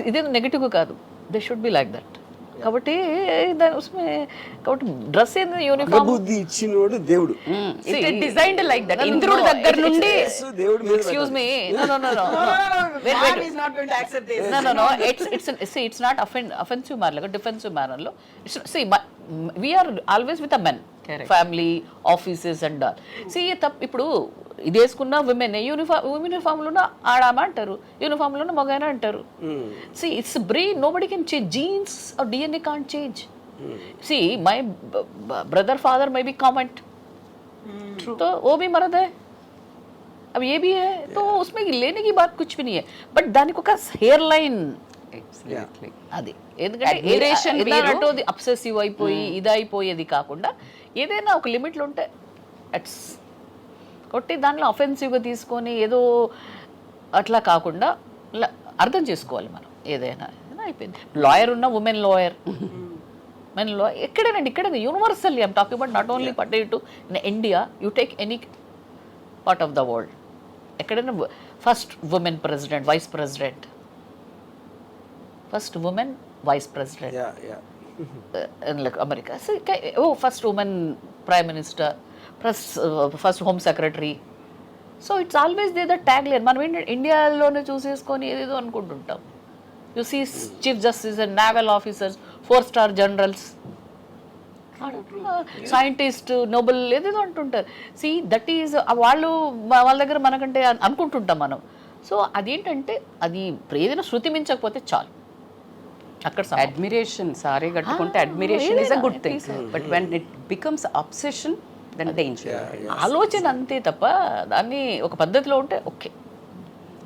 ఇదే నెగిటివ్ కాదు, they should be like that. కాబట్టి కాబట్టి dress ఏంది, uniform బుద్ధి ఇచ్చినోడు దేవుడు, డిజైన్డ్ లైక్ దట్. ఇంద్రుడి దగ్గర నుండి, excuse me, it's not offensive manner, defensive మ్యానర్లో. We're always with a men, family, offices and all. ఇప్పుడు ఇది వేసుకున్న విమెన్, యూనిఫామ్లోనే ఆడామ అంటారు, యూనిఫామ్లోనే మగైనా అంటారు. It's brain, nobody can change. Jeans और DNA can't change. See, my brother father may be comment, तो वो भी मर्द है, अब ये भी है, तो उसमें लेने की बात कुछ भी नहीं है. बट దానికి ఒక హెయిర్ లైన్ అది, ఎందుకంటే అబ్సెసివ్ అయిపోయి ఇది అయిపోయేది కాకుండా ఏదైనా ఒక లిమిట్లో ఉంటే ఇట్స్ కాబట్టి దాంట్లో అఫెన్సివ్గా తీసుకొని ఏదో అట్లా కాకుండా అర్థం చేసుకోవాలి మనం ఏదైనా అయిపోయింది. లాయర్ ఉన్న ఉమెన్ లాయర్, మెన్ లాయర్ ఎక్కడైనా universally I'm talking about not only pertain to in India, you take any part of the world, ఎక్కడైనా first women president, vice president, first women vice president like America. So, first woman prime minister, first home secretary. So it's always there the tagline. మనం ఇండియాలోనే చూసేసుకొని ఏదేదో అనుకుంటుంటాం. You see chief justice and naval officers, 4-star generals, scientist, Nobel ఏదేదో అంటుంటారు. See that is వాళ్ళు వాళ్ళ దగ్గర మనకంటే అనుకుంటుంటాం మనం. సో అదేంటంటే అది ఏదైనా శృతి మించకపోతే చాలు. అక్కడ అడ్మిరేషన్, సారీ కట్టుకుంటే admiration is a good thing, but when it becomes obsession then danger. ఆలోచన అంతే తప్ప దాన్ని ఒక పద్ధతిలో ఉంటే ఓకే.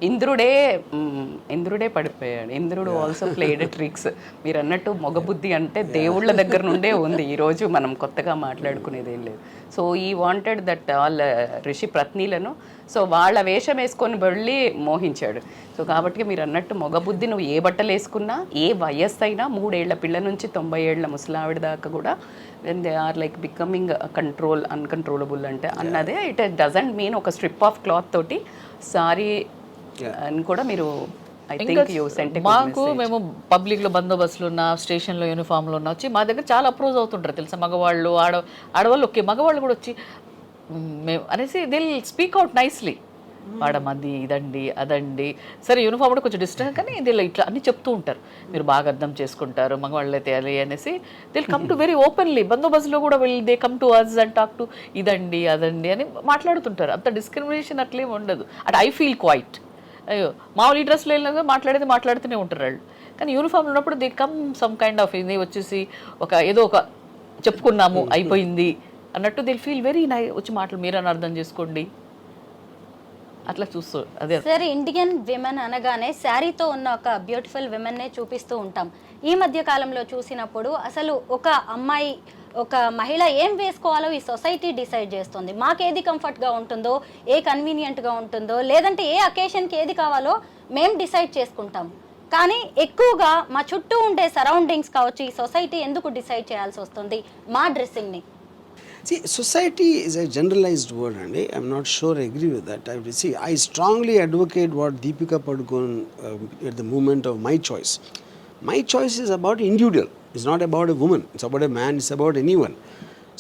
ఇంద్రుడే పడిపోయాడు. ఇంద్రుడు ఆల్సో ప్లేడ్ ట్రిక్స్. మీరు అన్నట్టు మొగబుద్ధి అంటే దేవుళ్ళ దగ్గర నుండే ఉంది. ఈరోజు మనం కొత్తగా మాట్లాడుకునేది ఏం లేదు. సో ఈ వాంటెడ్ దట్ ఆల్ ఋషి పత్నీలను, సో వాళ్ళ వేషం వేసుకొని వెళ్ళి మోహించాడు. సో కాబట్టి మీరు అన్నట్టు మొగబుద్ధి నువ్వు ఏ బట్టలు వేసుకున్నా, ఏ వయస్సు అయినా, 3 ఏళ్ల పిల్ల నుంచి 90 ఏళ్ల ముసలావిడ దాకా కూడా when they are like becoming uncontrollable అంటే అన్నదే. ఇట్ డజంట్ మీన్ ఒక స్ట్రిప్ ఆఫ్ క్లాత్ తోటి సారీ అని కూడా మీరు ఐ థింక్ యూ సెంట్. మాకు మేము పబ్లిక్లో బందోబస్తులు ఉన్న, స్టేషన్లో యూనిఫామ్లో ఉన్న వచ్చి మా దగ్గర చాలా అప్రోచ్ అవుతుంటారు తెలుసా. మగవాళ్ళు, ఆడవాళ్ళు ఓకే, మగవాళ్ళు కూడా వచ్చి మేము అనేసి దే స్పీక్ అవుట్ నైస్లీ. వాడమది ఇదండి అదండి, సరే యూనిఫామ్ కూడా కొంచెం డిస్టెన్స్, కానీ దీనిలో ఇట్లా అన్ని చెప్తూ ఉంటారు. మీరు బాగా అర్థం చేసుకుంటారు, మగవాళ్ళు అయితే అది అనేసి they come to very openly. బందోబస్తులో కూడా they come to us and talk to ఇదండి అదండి అని మాట్లాడుతుంటారు. అంత డిస్క్రిమినేషన్ అట్లేం ఉండదు. At I feel quite. అయ్యో మామూలు ఈ డ్రెస్లో వెళ్ళినా మాట్లాడుతూనే ఉంటారు వాళ్ళు. కానీ యూనిఫామ్ ఉన్నప్పుడు they come some kind of ఇది వచ్చేసి ఏదో ఒక చెప్పుకున్నాము అయిపోయింది అన్నట్టు దే ఫీల్ వెరీ వచ్చి మాటలు మీరని అర్థం చేసుకోండి అట్లా చూస్తూ. అదే సార్, ఇండియన్ విమెన్ అనగానే శారీతో ఉన్న ఒక బ్యూటిఫుల్ విమెన్నే చూపిస్తూ ఉంటాం. ఈ మధ్య కాలంలో చూసినప్పుడు అసలు ఒక అమ్మాయి, ఒక మహిళ ఏం వేసుకోవాలో ఈ సొసైటీ డిసైడ్ చేస్తుంది. మాకేది కంఫర్ట్గా ఉంటుందో, ఏ కన్వీనియంట్గా ఉంటుందో, లేదంటే ఏ అకేషన్కి ఏది కావాలో మేము డిసైడ్ చేసుకుంటాం. కానీ ఎక్కువగా మా చుట్టూ ఉండే సరౌండింగ్స్ కావచ్చు, ఈ సొసైటీ ఎందుకు డిసైడ్ చేయాల్సి వస్తుంది మా డ్రెస్సింగ్ని? See, society is a generalized word, and I'm not sure I agree with that. I strongly advocate what Deepika Padukone at the moment of my choice. My choice is about individual. It's not about a woman. It's about a man. It's about anyone.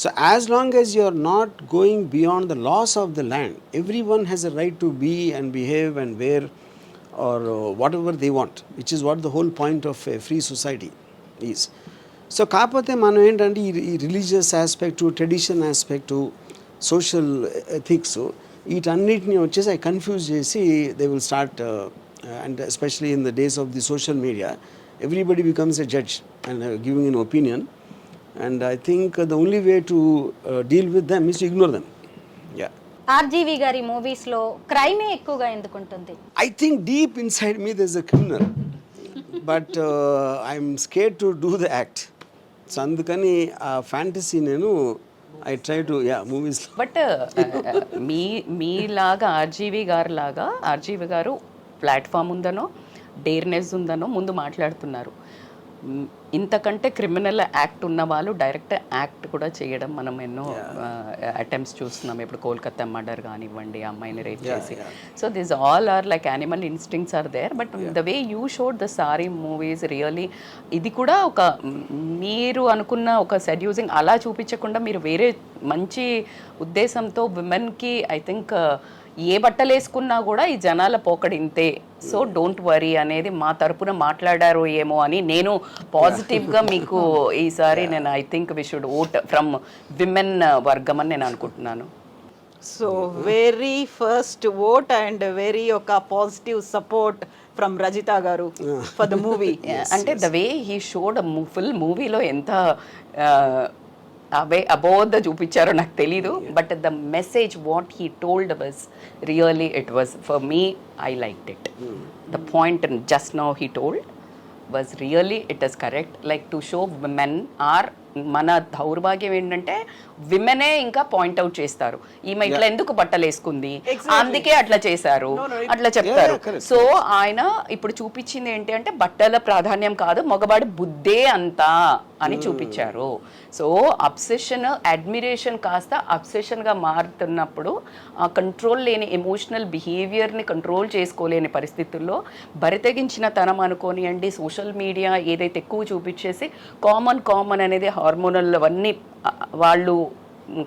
So as long as you're not going beyond the laws of the land, everyone has a right to be and behave and wear or whatever they want, which is what the whole point of a free society is. So కాకపోతే మనం ఏంటంటే ఈ religious aspect, tradition aspect, social ethics, వీటన్నిటిని వచ్చేసి అవి confuse చేసి they will start, and especially in the days of the social media everybody becomes a judge and giving an opinion, and I think the only way to deal with them is to ignore them. Yeah, RGV గారి మూవీస్లో క్రైమే ఎక్కువగా ఎందుకుంటుంది? I think deep inside me there is a criminal, but I'm scared to do the act. So అందుకని ఆ fantasy నేను I try to movies. But మీలాగా RGV గారు ప్లాట్ఫామ్ ఉందనో, డేర్నెస్ ఉందనో ముందు మాట్లాడుతున్నారు. ఇంతకంటే క్రిమినల్ యాక్ట్ ఉన్న వాళ్ళు డైరెక్ట్ యాక్ట్ కూడా చేయడం మనం ఎన్నో అటెంప్ట్స్ చూస్తున్నాం. ఇప్పుడు కోల్కతా మర్డర్ కానివ్వండి, అమ్మాయిని రేప్ చేసి. So this all are like animal instincts are there. But the way you showed the sari movies really, ఇది కూడా ఒక మీరు అనుకున్న ఒక సెడ్యూసింగ్ అలా చూపించకుండా మీరు వేరే మంచి ఉద్దేశంతో విమెన్కి ఐ థింక్ ఏ బట్టలు వేసుకున్నా కూడా ఈ జనాల పోకడింతే, సో డోంట్ వరీ అనేది మా తరపున మాట్లాడారు ఏమో అని నేను పాజిటివ్గా మీకు ఈసారి నేను I think we should vote from women వర్గం అని నేను అనుకుంటున్నాను. So very first vote and very ఒక positive support from Rajitha garu for the movie. అంటే the way he showed full మూవీలో ఎంత అబోధ చూపించారో నాకు తెలీదు, but the message what he told was really, it was for me, I liked it. The point just now he told was really, it is correct, like to show women are మన దౌర్భాగ్యం ఏంటంటే విమెనే ఇంకా point out చేస్తారు, ఈమె ఇట్లా ఎందుకు బట్టలు వేసుకుంది, అందుకే అట్లా చేశారు అట్లా చెప్తారు. సో ఆయన ఇప్పుడు చూపించింది ఏంటి అంటే బట్టల ప్రాధాన్యం కాదు, మగవాడి బుద్ధే అంతా అని చూపించారు. సో అబ్సెషన్, అడ్మిరేషన్ కాస్త అబ్సెషన్గా మారుతున్నప్పుడు ఆ కంట్రోల్ లేని ఎమోషనల్ బిహేవియర్ని కంట్రోల్ చేసుకోలేని పరిస్థితుల్లో బరితెగించిన తనం అనుకోనియండి, సోషల్ మీడియా ఏదైతే ఎక్కువ చూపించేసి కామన్ అనేది హార్మోనల్ అవన్నీ వాళ్ళు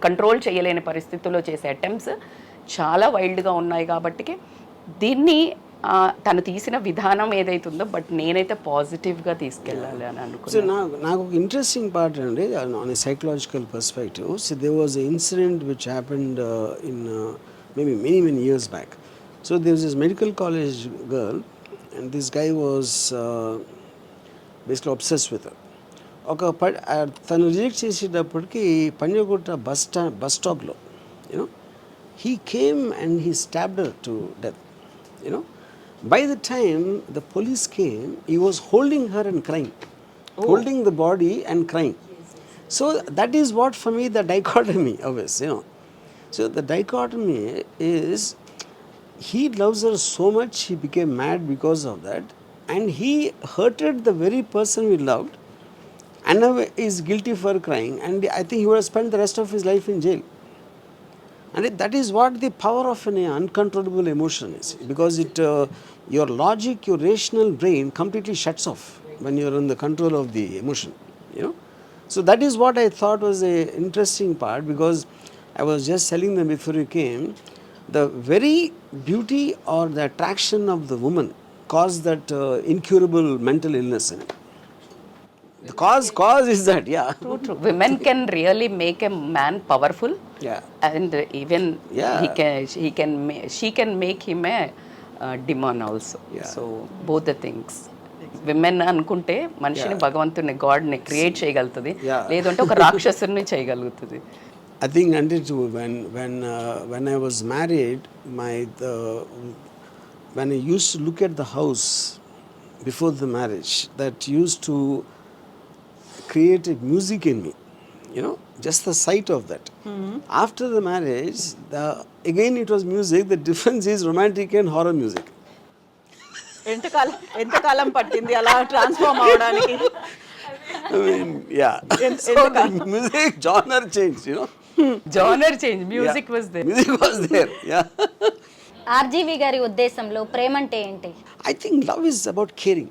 కంట్రోల్ చేయలేని పరిస్థితుల్లో చేసే అటెంప్ట్స్ చాలా వైల్డ్గా ఉన్నాయి. కాబట్టి దీన్ని తను తీసిన విధానం ఏదైతుందో బట్ నేనైతే పాజిటివ్గా తీసుకెళ్ళాలి అని అనుకున్నాను. నాకు ఒక ఇంట్రెస్టింగ్ పార్ట్ అండి on a psychological perspective. So they was a incident which happened in maybe many years back. So there was this medical college girl and this guy was basically obsessed with her. తను reject చేసేటప్పటికి Panjagutta bus స్టాప్లో you know he came and he stabbed her to death, you know. By the time the police came, he was holding her and crying, holding the body and crying. So that is what for me the dichotomy always, you know. So the dichotomy is he loves her so much, he became mad because of that, and he hurted the very person we loved, and now is guilty for crying, and I think he would have spent the rest of his life in jail. And that is what the power of an uncontrollable emotion is, because it your logic, your rational brain completely shuts off when you are in the control of the emotion, you know. So that is what I thought was a interesting part, because I was just telling them before you came, the very beauty or the attraction of the woman caused that incurable mental illness in it. The cause is that, yeah. True. Women can really make a man powerful. Yeah. And even Yeah. she can make him a demon also. Yeah. So both the things. Women అనుకుంటే మనిషిని భగవంతుని గాడ్ని create చేయగలుగుతుంది, లేదంటే ఒక రాక్షసుని చేయగలుగుతుంది. I think until when I was married, when I used to look at the house before the marriage, that used to create a music in me, you know, just the sight of that. After the marriage, again it was music. The difference is romantic and horror music. ఎంతకాలం పట్టింది అలా transform అవడానికి? I mean, yeah. So the music genre changed, you know. Genre change, music was there. Music was there, yeah. RGV గారి ఉద్దేశంలో ప్రేమ అంటే ఏంటి? I think love is about caring.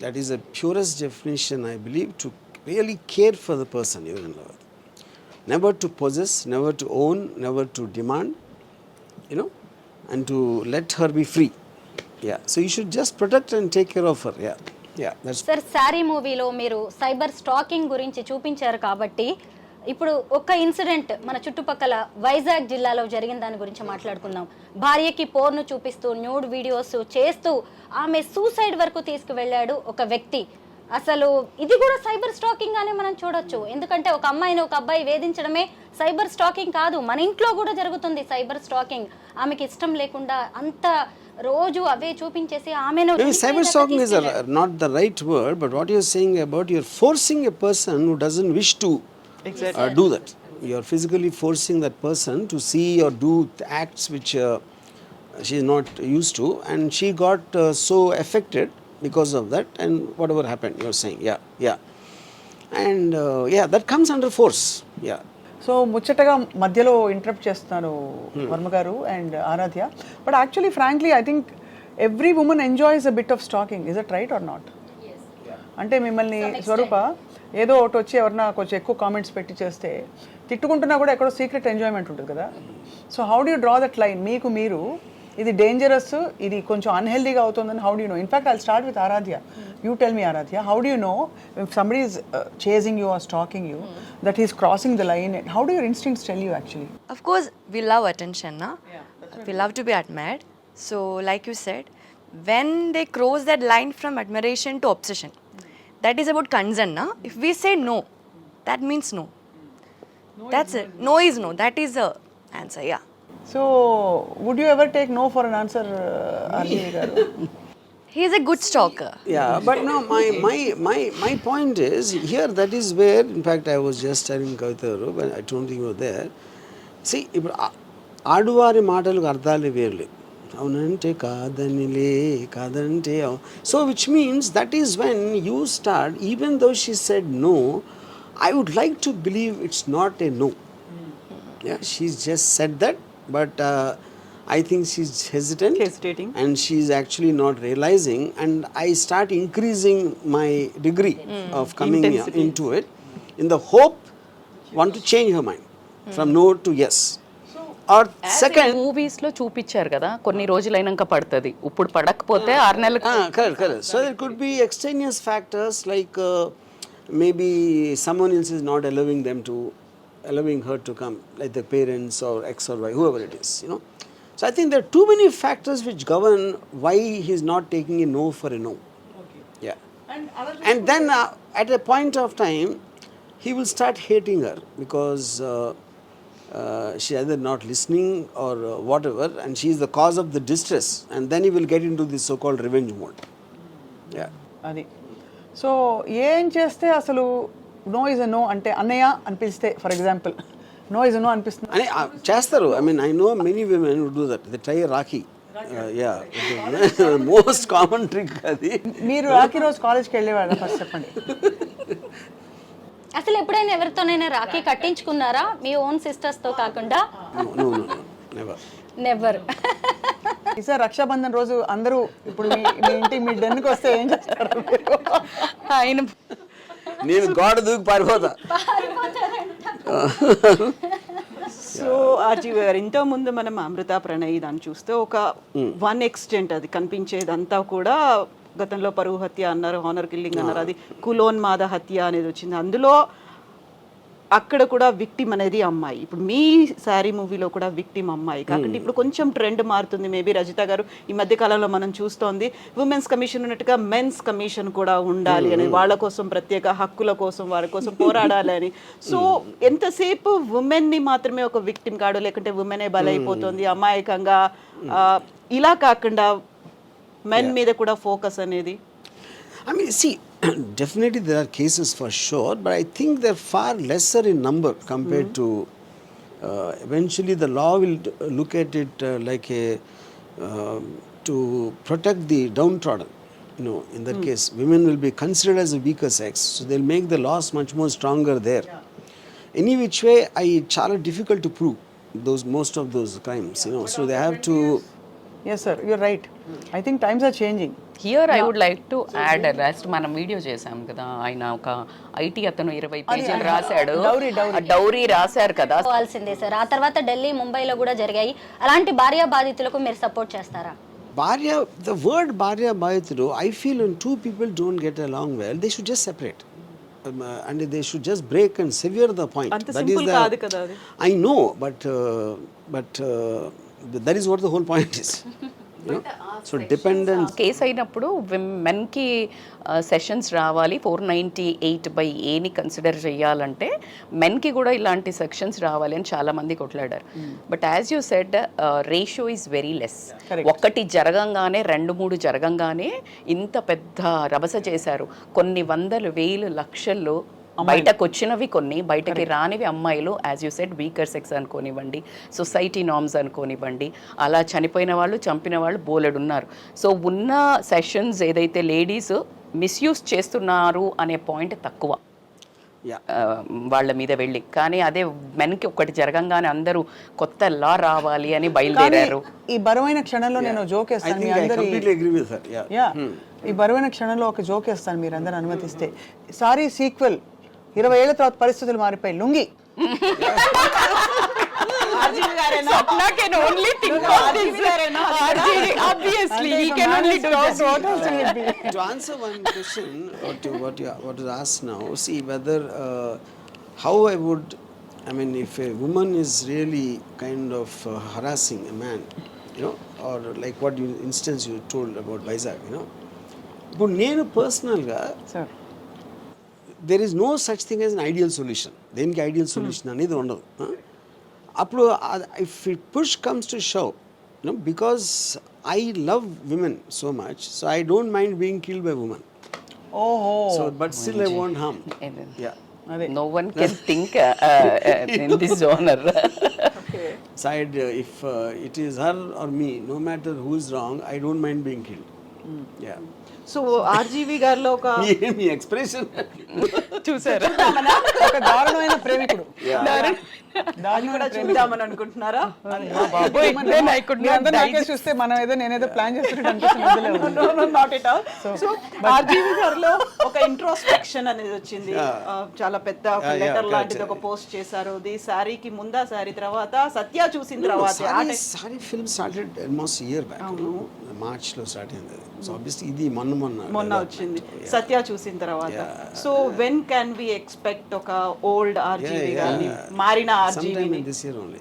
That is the purest definition, I believe, to really care for the person you are in love with. Never to possess, never to own, never to demand, you know, and to let her be free. Yeah, so you should just protect and take care of her. Yeah, that's. Sir, sorry మూవీలో మీరు cyber stacking గురించి చూపించారు కాబట్టి ఇప్పుడు ఒక incident మన చుట్టుపక్కల వైజాగ్ జిల్లాలో జరిగిన దాని గురించి మాట్లాడుకుందాం. భార్యకి పోర్ను చూపిస్తూ న్యూడ్ వీడియోస్ చేస్తూ ఆమె సూసైడ్ వరకు తీసుకువెళ్ళాడు ఒక వ్యక్తి. అసలు ఇది కూడా సైబర్ స్టాకింగ్ అనే మనం చూడొచ్చు. ఎందుకంటే ఒక అమ్మాయిని ఒక అబ్బాయి వేధించడమే సైబర్ స్టాకింగ్ కాదు, మన ఇంట్లో కూడా జరుగుతుంది సైబర్ స్టాకింగ్. ఆమెకి ఇష్టం లేకుండా అంత రోజు అవే చూపించేసి ఆమెను. Maybe cyber stalking is not the right word, but what you're saying about you're forcing a person who doesn't wish to do that. You're physically forcing that person to see or do acts which she is not used to, and she got so affected because of that, and whatever happened, you're saying, yeah. And that comes under force, yeah. So ముచ్చటగా మధ్యలో interrupt చేస్తున్నాను Varma garu and Aaradhya, but actually frankly I think every woman enjoys a bit of stalking. Is it right or not? అంటే మిమ్మల్ని స్వరూప ఏదో ఒకటి వచ్చి ఎవరన్నా కొంచెం ఎక్కువ కామెంట్స్ పెట్టి చేస్తే తిట్టుకుంటున్నా కూడా ఎక్కడో సీక్రెట్ ఎంజాయ్మెంట్ ఉంటుంది కదా. So how do you draw that line? మీకు మీరు ఇది డేంజరస్, ఇది కొంచెం అన్హెల్దీగా అవుతుందని how do you know? In fact I'll start with Aaradhya. You tell me Aaradhya, how do you know if somebody is chasing you or stalking you that he's crossing the line? How do your instincts tell you actually? Of course, we love attention, na? We love to be admired. So, like you said, when they cross that line from admiration to obsession, that is about concern, na? If we say no, that means no. That's it. No is no. That is the answer, yeah. So, would you ever take no for an answer, RGV garu? He's a good stalker. Yeah, but no, my point is here, that is where, in fact, I was just telling Kavita, when I don't think you were there. See, ఇప్పుడు ఆడువారి మాటలకు అర్థాలు వేర్లే, అవునంటే కాదనిలే కాదంటే so which means that is when you start, even though she said no, I would like to believe it's not a no. Yeah, she's just said that, but I think she's hesitating, and she's actually not realizing, and I start increasing my degree of coming into it in the hope want to change her mind from no to yes. Or second, movies లో చూపించారు కదా, కొన్ని రోజులైనాక పడుతుంది, ఇప్పుడు పడకపోతే 6 నెలలకు. correct. So there could be extraneous factors like maybe someone else is not allowing her to come, like the parents or X or Y, whoever it is, you know. So I think there are too many factors which govern why he's not taking a no for a no. Okay. Yeah. And then at a point of time, he will start hating her because she's either not listening or whatever, and she is the cause of the distress, and then he will get into this so-called revenge mode. Yeah. అది so ఏం చేస్తే అసలు no is a no అంటే అన్నయ్య అనిపిస్తే, for example no is a no అనిపిస్తుంది అని చేస్తారు. I mean I know many women would do that. They try rakhi. Ya, most common trick అది. మీరు రాఖీ రోజు కాలేజ్కి వెళ్ళేవాళ్ళ ఫస్ట్ చెప్పండి. అసలు ఎప్పుడైనా ఎవరితోనైనా రాఖీ కట్టించుకున్నారా మీ ఓన్ సిస్టర్స్ తో కాకుండా? No never. నెవర్. ఈసారి రక్షాబంధన్ రోజు అందరూ ఇప్పుడు మీ ఇంటికి మీ డెన్కి వస్తే ఏం చేస్తారు? ఆయన నేను గోడ దూకి పారిపోతా. సో ఆర్జీవి గారు, ఇంతకుముందు మనం అమృత ప్రణయ్ దాన్ని చూస్తే ఒక వన్ ఎక్స్టెంట్ అది కనిపించేదంతా కూడా గతంలో పరువు హత్య అన్నారు, హానర్ కిల్లింగ్ అన్నారు, అది కులోన్మాద హత్య అనేది వచ్చింది. అందులో అక్కడ కూడా విక్టిమ్ అనేది అమ్మాయి. ఇప్పుడు మీ శారీ మూవీలో కూడా విక్టిమ్ అమ్మాయి. కాబట్టి ఇప్పుడు కొంచెం ట్రెండ్ మారుతుంది. మేబీ రజిత గారు ఈ మధ్య కాలంలో మనం చూస్తోంది ఉమెన్స్ కమిషన్ ఉన్నట్టుగా మెన్స్ కమిషన్ కూడా ఉండాలి అని, వాళ్ళ కోసం ప్రత్యేక హక్కుల కోసం వారి కోసం పోరాడాలి అని. సో ఎంతసేపు ఉమెన్ని మాత్రమే ఒక విక్టిమ్ కాడు, లేకుంటే ఉమెనే బలైపోతుంది అమాయకంగా, ఇలా కాకుండా మెన్ మీద కూడా ఫోకస్ అనేది. I mean, see, definitely there are cases for sure, but I think they're far lesser in number compared to. Eventually, the law will look at it like a to protect the downtrodden. You know, in that case, women will be considered as a weaker sex, so they'll make the laws much more stronger there. Any which way, it's చాలా difficult to prove most of those crimes. You know, so they have to. Yes, sir, you're right. I think times are changing. Here I would like to add, last మనం video చేసాం కదా, ఆయన ఒక IT అతను 20 పేజీలు రాశాడు, dowry రాశారు కదా. పోవాల్సిందే సార్. ఆ తర్వాత ఢిల్లీ, ముంబైలో కూడా జరిగాయి. అలాంటి భార్య బాధితులకు మీరు సపోర్ట్ చేస్తారా? The word bharya బాధితుడు, I feel when two people don't get along well, they should just separate. And they should just break and sever the point. That is కాదు కదా అది. I know, but that is what the whole point is. So dependent case అయినప్పుడు మెన్కి sessions రావాలి, 498/Aని consider చేయాలంటే మెన్కి కూడా ఇలాంటి sections రావాలి అని చాలా మంది కొట్లాడారు. But as you said, ratio is very less. ఒకటి జరగంగానే 2-3 జరగంగానే ఇంత పెద్ద రభస చేశారు. కొన్ని వందలు, వేలు, లక్షల్లో బయటకు వచ్చినవి కొన్ని, బయటకి రానివి అమ్మాయిలు. As you said, weaker sex అనుకోనివ్వండి, సొసైటీ నార్మ్స్ అనుకోనివ్వండి, అలా చనిపోయిన వాళ్ళు, చంపిన వాళ్ళు బోలెడున్నారు. సో ఉన్న సెషన్స్ ఏదైతే లేడీస్ మిస్యూజ్ చేస్తున్నారు అనే పాయింట్ తక్కువ వాళ్ళ మీద వెళ్ళి. కానీ అదే మెన్కి ఒకటి జరగంగానే అందరూ కొత్త లా రావాలి అని బయలుదేరారు. ఈ బరువైన క్షణంలో నేను జోక్ వేస్తాను, ఈ బరువైన క్షణంలో ఒక జోక్ వేస్తాను మీరు అందరూ అనుమతిస్తే. సారీ సీక్వెల్, 20 ఏళ్ల తర్వాత పరిస్థితులు మారిపోయి, lungi. Sapna can only think of this. RGV, obviously, he can only do this. To answer one question, what is asked now, see whether how I would, I mean, if a woman is really kind of harassing a man, you know, or like what instance you told about Vizag, you know. But నేను పర్సనల్గా, there is no such thing as an ideal solution. దేనికి ideal solution అనేది ఉండదు. అప్పుడు if it push comes to show, No, because I love women so much, so I don't mind being killed by women. Oh, So, but still I won't harm. Yeah. No one can think in this genre. Side, if it is her or me, no matter who is wrong, I don't mind being killed. Yeah. So RGV గారిలో ఒక మీ expression చూసారా? ఒక దారుణమైన ప్రేమికుడు. అది కూడా చూద్దామని అనుకుంటున్నారా? బాబోయ్, then I could me not అందరూ నాకే చూస్తే మనం ఏదో నేనేదో ప్లాన్ చేస్తున్నట్టు అనిపిస్తుంది. Not at all. So RGV గారిలో ఒక ఇంట్రోస్పెక్షన్ అనేది వచ్చింది. చాలా పెద్ద ఒక లెటర్ లాంటిది ఒక పోస్ట్ చేశారు. ఇది సారీకి ముందా సారీ తర్వాత సత్య చూసిన తర్వాత Saree film started almost year back. March లో స్టార్ట్ అయింది. సో ఆబ్వియస్లీ ఇది మొన్న వచ్చింది సత్య చూసిన తర్వాత. So when can we expect ఒక ఓల్డ్ ఆర్జీవి గారిని మారిన RGV this year only?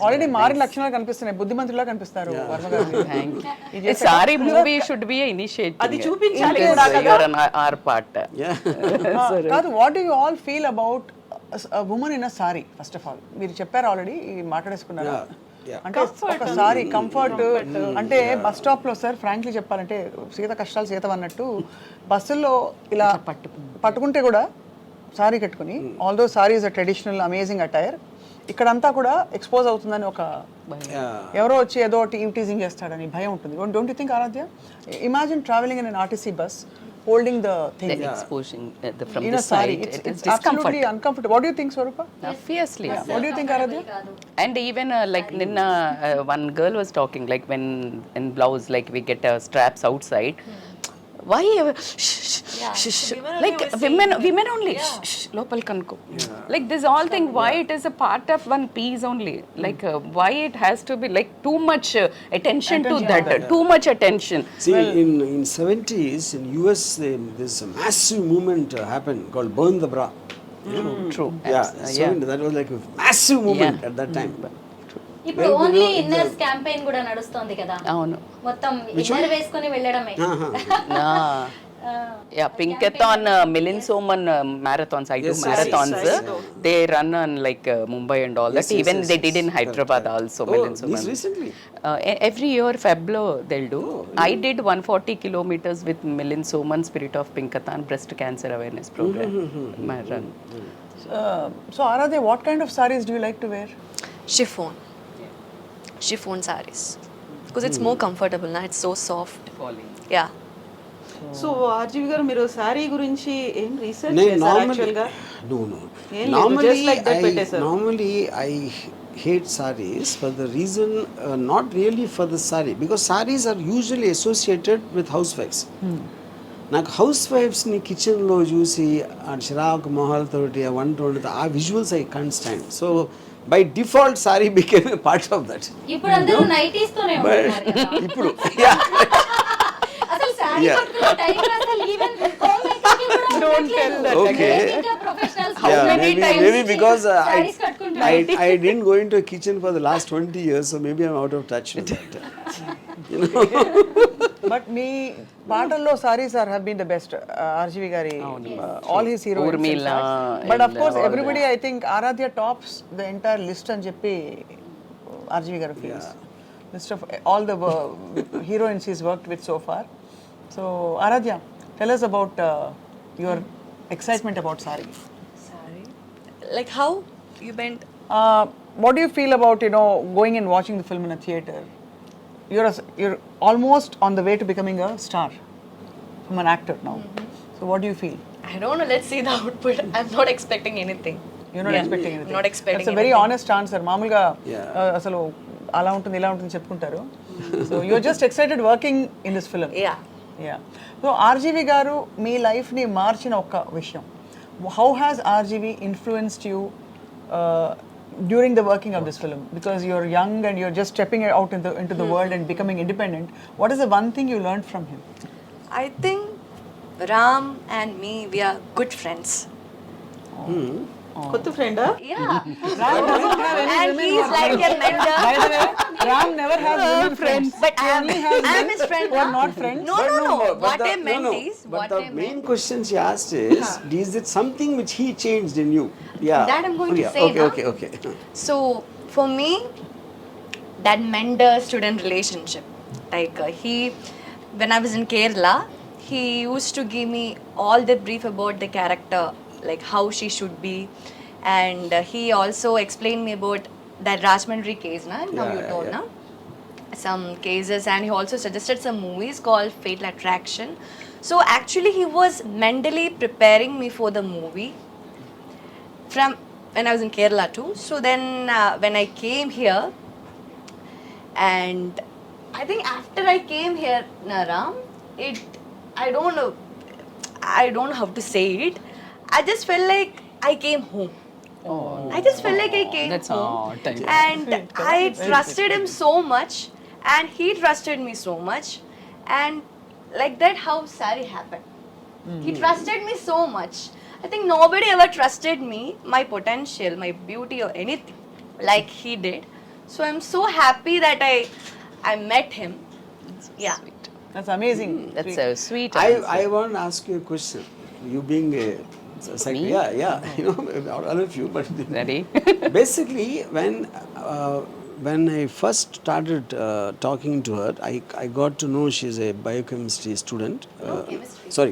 Already మారిన లక్షణాలు కనిపిస్తున్నాయి, బుద్ధిమంతులా కనిపిస్తారు వర్మ గారు. Saree movie should be initiate. అది చూపించాలి కూడా కదా. Or part. కాదు, what do you all feel about women in a sari? First of all మీరు చెప్పారు ఆల్రెడీ, మాట్లాడేసుకున్నారు. అంటే ఒక సారీ కంఫర్ట్ అంటే బస్ స్టాప్ లో సార్ ఫ్రాంక్లీ చెప్పాలంటే సీత కష్టాలు సీత అన్నట్టు బస్సుల్లో ఇలా పట్టుకుంటే కూడా సారీ కట్టుకుని, although sorry is a traditional amazing attire, ఇక్కడంతా కూడా ఎక్స్పోజ్ అవుతుందని ఒక ఎవరో వచ్చి ఏదో టీజింగ్ చేస్తాడని భయం ఉంటుంది. Don't you think Aaradhya? Imagine travelling in an RTC bus holding the thing, exposing from in the a sari, side, it's absolutely uncomfortable. What do you think, Swarupa? Obviously. What do you think, Aradhya? And even like Ninna, one girl was talking like when in blouse, like we get straps outside. Why? Like women only. Lopal kanko. Like this all thing. Why it is a part of one piece only? Like why it has to be like too much attention to that? Too much attention. See, in 70s in US, there's a massive movement happened called Burn the Bra. True. Yeah. So that was like a massive movement at that time. ఇప్పుడు only inners campaign కూడా నడుస్తుంది కదా. అవును. మొత్తం inner వేసుకొని వెళ్ళడమే. Yeah, Pinkathon, Milin Soman marathons. I do marathons. They run on like Mumbai and all that. Even they did in Hyderabad also. Milin Soman. Recently? Every year Feblo they'll do. I did 140 kilometers with Milin Soman Spirit of Pinkathon breast cancer awareness program. My run. So Aradhya, what kind of sarees do you like to wear? Chiffon sarees, because it's more comfortable na, it's so soft. Yeah. So RGV గారు మీరు sorry గురించి ఏం research నేను చేశారు actual గా? Normally I hate sarees for the reason not really for the saree, because sarees are usually associated with housewives. నాకు house వైఫ్స్ని కిచెన్లో చూసి ఆ చిరాకు మొహాలతోటి ఆ వంట వండుతా ఆ visuals I can't stand. So by default sorry became a part of that. ఇప్పుడు అందరూ నైటీస్ తోనే ఉంటున్నారు కదా. ఇప్పుడు అసలు సారీ కట్టుకునే టైం అసలు ఈవెన్ హోమ్ మేకర్కి కూడా Don't tell that. Okay. Professionals Yeah, many times maybe because sarees కట్టుకుంటారు. I didn't go into a kitchen for the last 20 years, so maybe I'm out of touch with that. You know. But me పాటల్లో sarees have been the best. RGV గారి all his heroines. Urmila. But of course everybody, I think Aradhya tops the entire list అని చెప్పి RGV గారు feels. List of all the heroines he's worked with so far. So Aradhya, tell us about your excitement about sari. Like how you went? What do you feel about, you know, going and watching the film in a theater? You're almost on the way to becoming a star from an actor now. So what do you feel? I don't know, let's see the output. I'm not expecting anything. You're not expecting anything. Not expecting That's a very anything. honest answer. మామూలుగా అసలు అలా ఉంటుంది ఇలా ఉంటుంది చెప్పుకుంటారు. So you're just excited working in this film. Yeah. So RGV గారు మీ లైఫ్ని మార్చిన ఒక్క విషయం. How has RGV influenced you during the working of this film? Because you're young and you're just stepping out into the world and becoming independent. What is the one thing you learned from him? I think Ram and me, we are good friends. కొత్త ఫ్రెండా? And he's like a mentor. By the way, Ram never has women friends. But I'm his friend. Who are not friends. No. What I meant is, But the main question she asked is it something which he changed in you? Yeah. That I'm going to say, Okay. So for me, that mentor-student relationship. Like when I was in Kerala, he used to give me all the brief about the character, like how she should be, and he also explained me about that Rajmandry case, now you told, na? Some cases, and he also suggested some movies called Fatal Attraction. So actually he was mentally preparing me for the movie from when I was in Kerala too. So then when I came here, and I think after I came here, Naram, I don't know how to say it. I just felt like I came home. I just felt like I came home. And I trusted him so much, and he trusted me so much. And like that, how Sari happened. He trusted me so much. I think nobody ever trusted me, my potential, my beauty, or anything like he did. So I'm so happy that I met him. Yeah. That's amazing. That's a sweet I want to ask you a question. You being a all of you, but Ready? basically when I first started talking to her, I got to know she's a biochemistry student.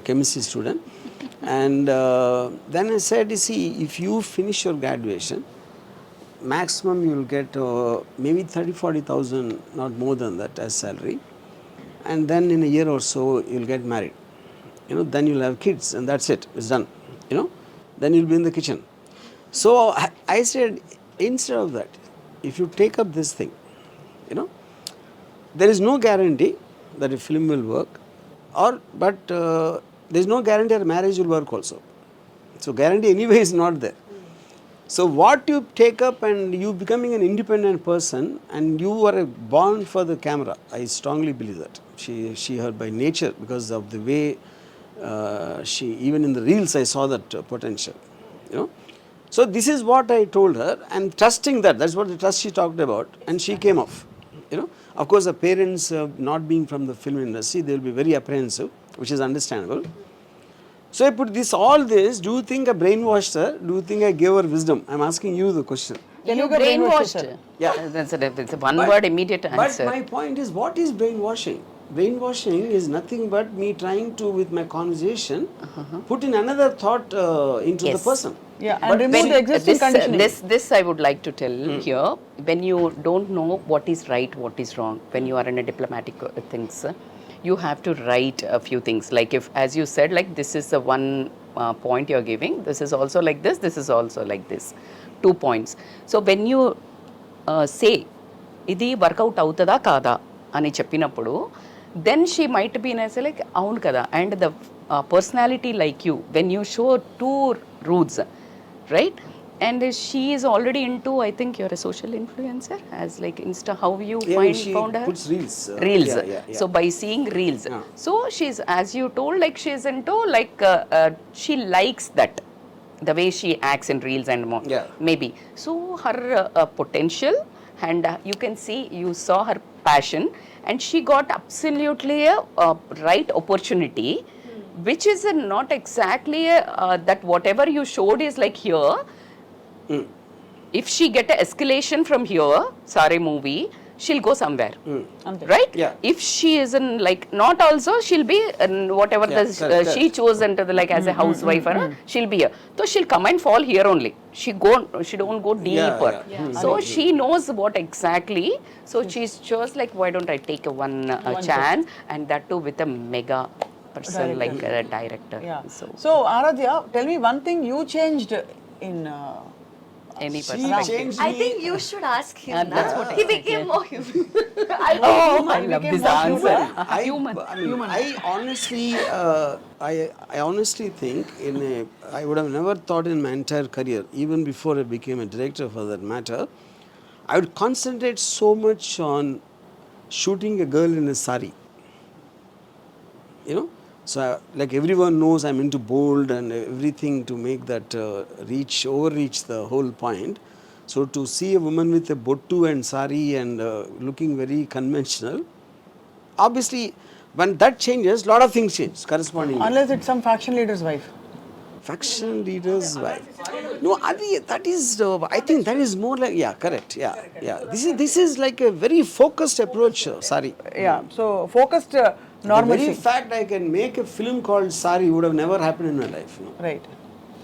Chemistry student. And then I said, you see, if you finish your graduation, maximum you will get maybe 30,000-40,000, not more than that, as salary. And then in a year or so, you'll get married. Then you'll have kids, and that's it. It's done. Then you'll be in the kitchen. So I said, instead of that, if you take up this thing, there is no guarantee that a film will work, but there is no guarantee that marriage will work also. So guarantee anyway is not there. So what you take up and you becoming an independent person, and you are born for the camera, I strongly believe that. She her by nature, because of the way she, even in the reels I saw that potential, So this is what I told her, and trusting that's what the trust she talked about, and she came off. Of course the parents not being from the film industry, they will be very apprehensive, which is understandable. So I put all this, do you think I brainwashed her? Do you think I gave her wisdom? I'm asking you the question. You brainwashed. Yeah. That's a one-word immediate answer. But my point is, what is brainwashing? Brainwashing is nothing but me trying to, with my conversation, put in another thought into the person. Yeah, and remove the existing conditioning. This I would like to tell here. When you don't know what is right, what is wrong, when you are in a diplomatic things, you have to write a few things. Like if, as you said, like this is the one point you're giving, this is also like this is also like this. 2 points. So when you say, idi workout avutada kada ani cheppinappudu, then she might be in say like, avunu kada. And the personality like you, when you show 2 roots, right? And she is already into, I think you're a social influencer, as like Insta, how you found her? Puts reels. Reels. Yeah. So by seeing reels. Yeah. So she's, as you told, like she's into, like she likes that, the way she acts in reels and more. Yeah. Maybe. So her potential, and you can see, you saw her passion, and she got absolutely a right opportunity, which is not exactly that whatever you showed is like here. If she get an escalation from here, Sari movie, she'll go somewhere, right? Yeah. If she is in like not also, she'll be in whatever she chose into the like as a housewife, she'll be here. So she'll come and fall here only. She don't go deeper. So she knows what exactly. So she's just like, why don't I take one chance, and that too with a mega person like a director. Yeah. So Aradhya, tell me one thing you changed in. Any She perspective. changed I me. think you should ask him. That's what He became more human. I love this answer. I honestly, I honestly think I would have never thought in my entire career, even before I became a director for that matter, I would concentrate so much on shooting a girl in a sari. So like everyone knows, I'm into bold and everything to make that overreach the whole point. So to see a woman with a bottu and sari and looking very conventional, obviously when that changes, lot of things change correspondingly. Unless it's some faction leader's wife. faction leader's wife. No, that is, I think that is more like, yeah, correct, yeah. This is like a very focused approach, Sari. Yeah, so focused The very normalcy. fact I can make a film called Sari would have never happened in my life. Right.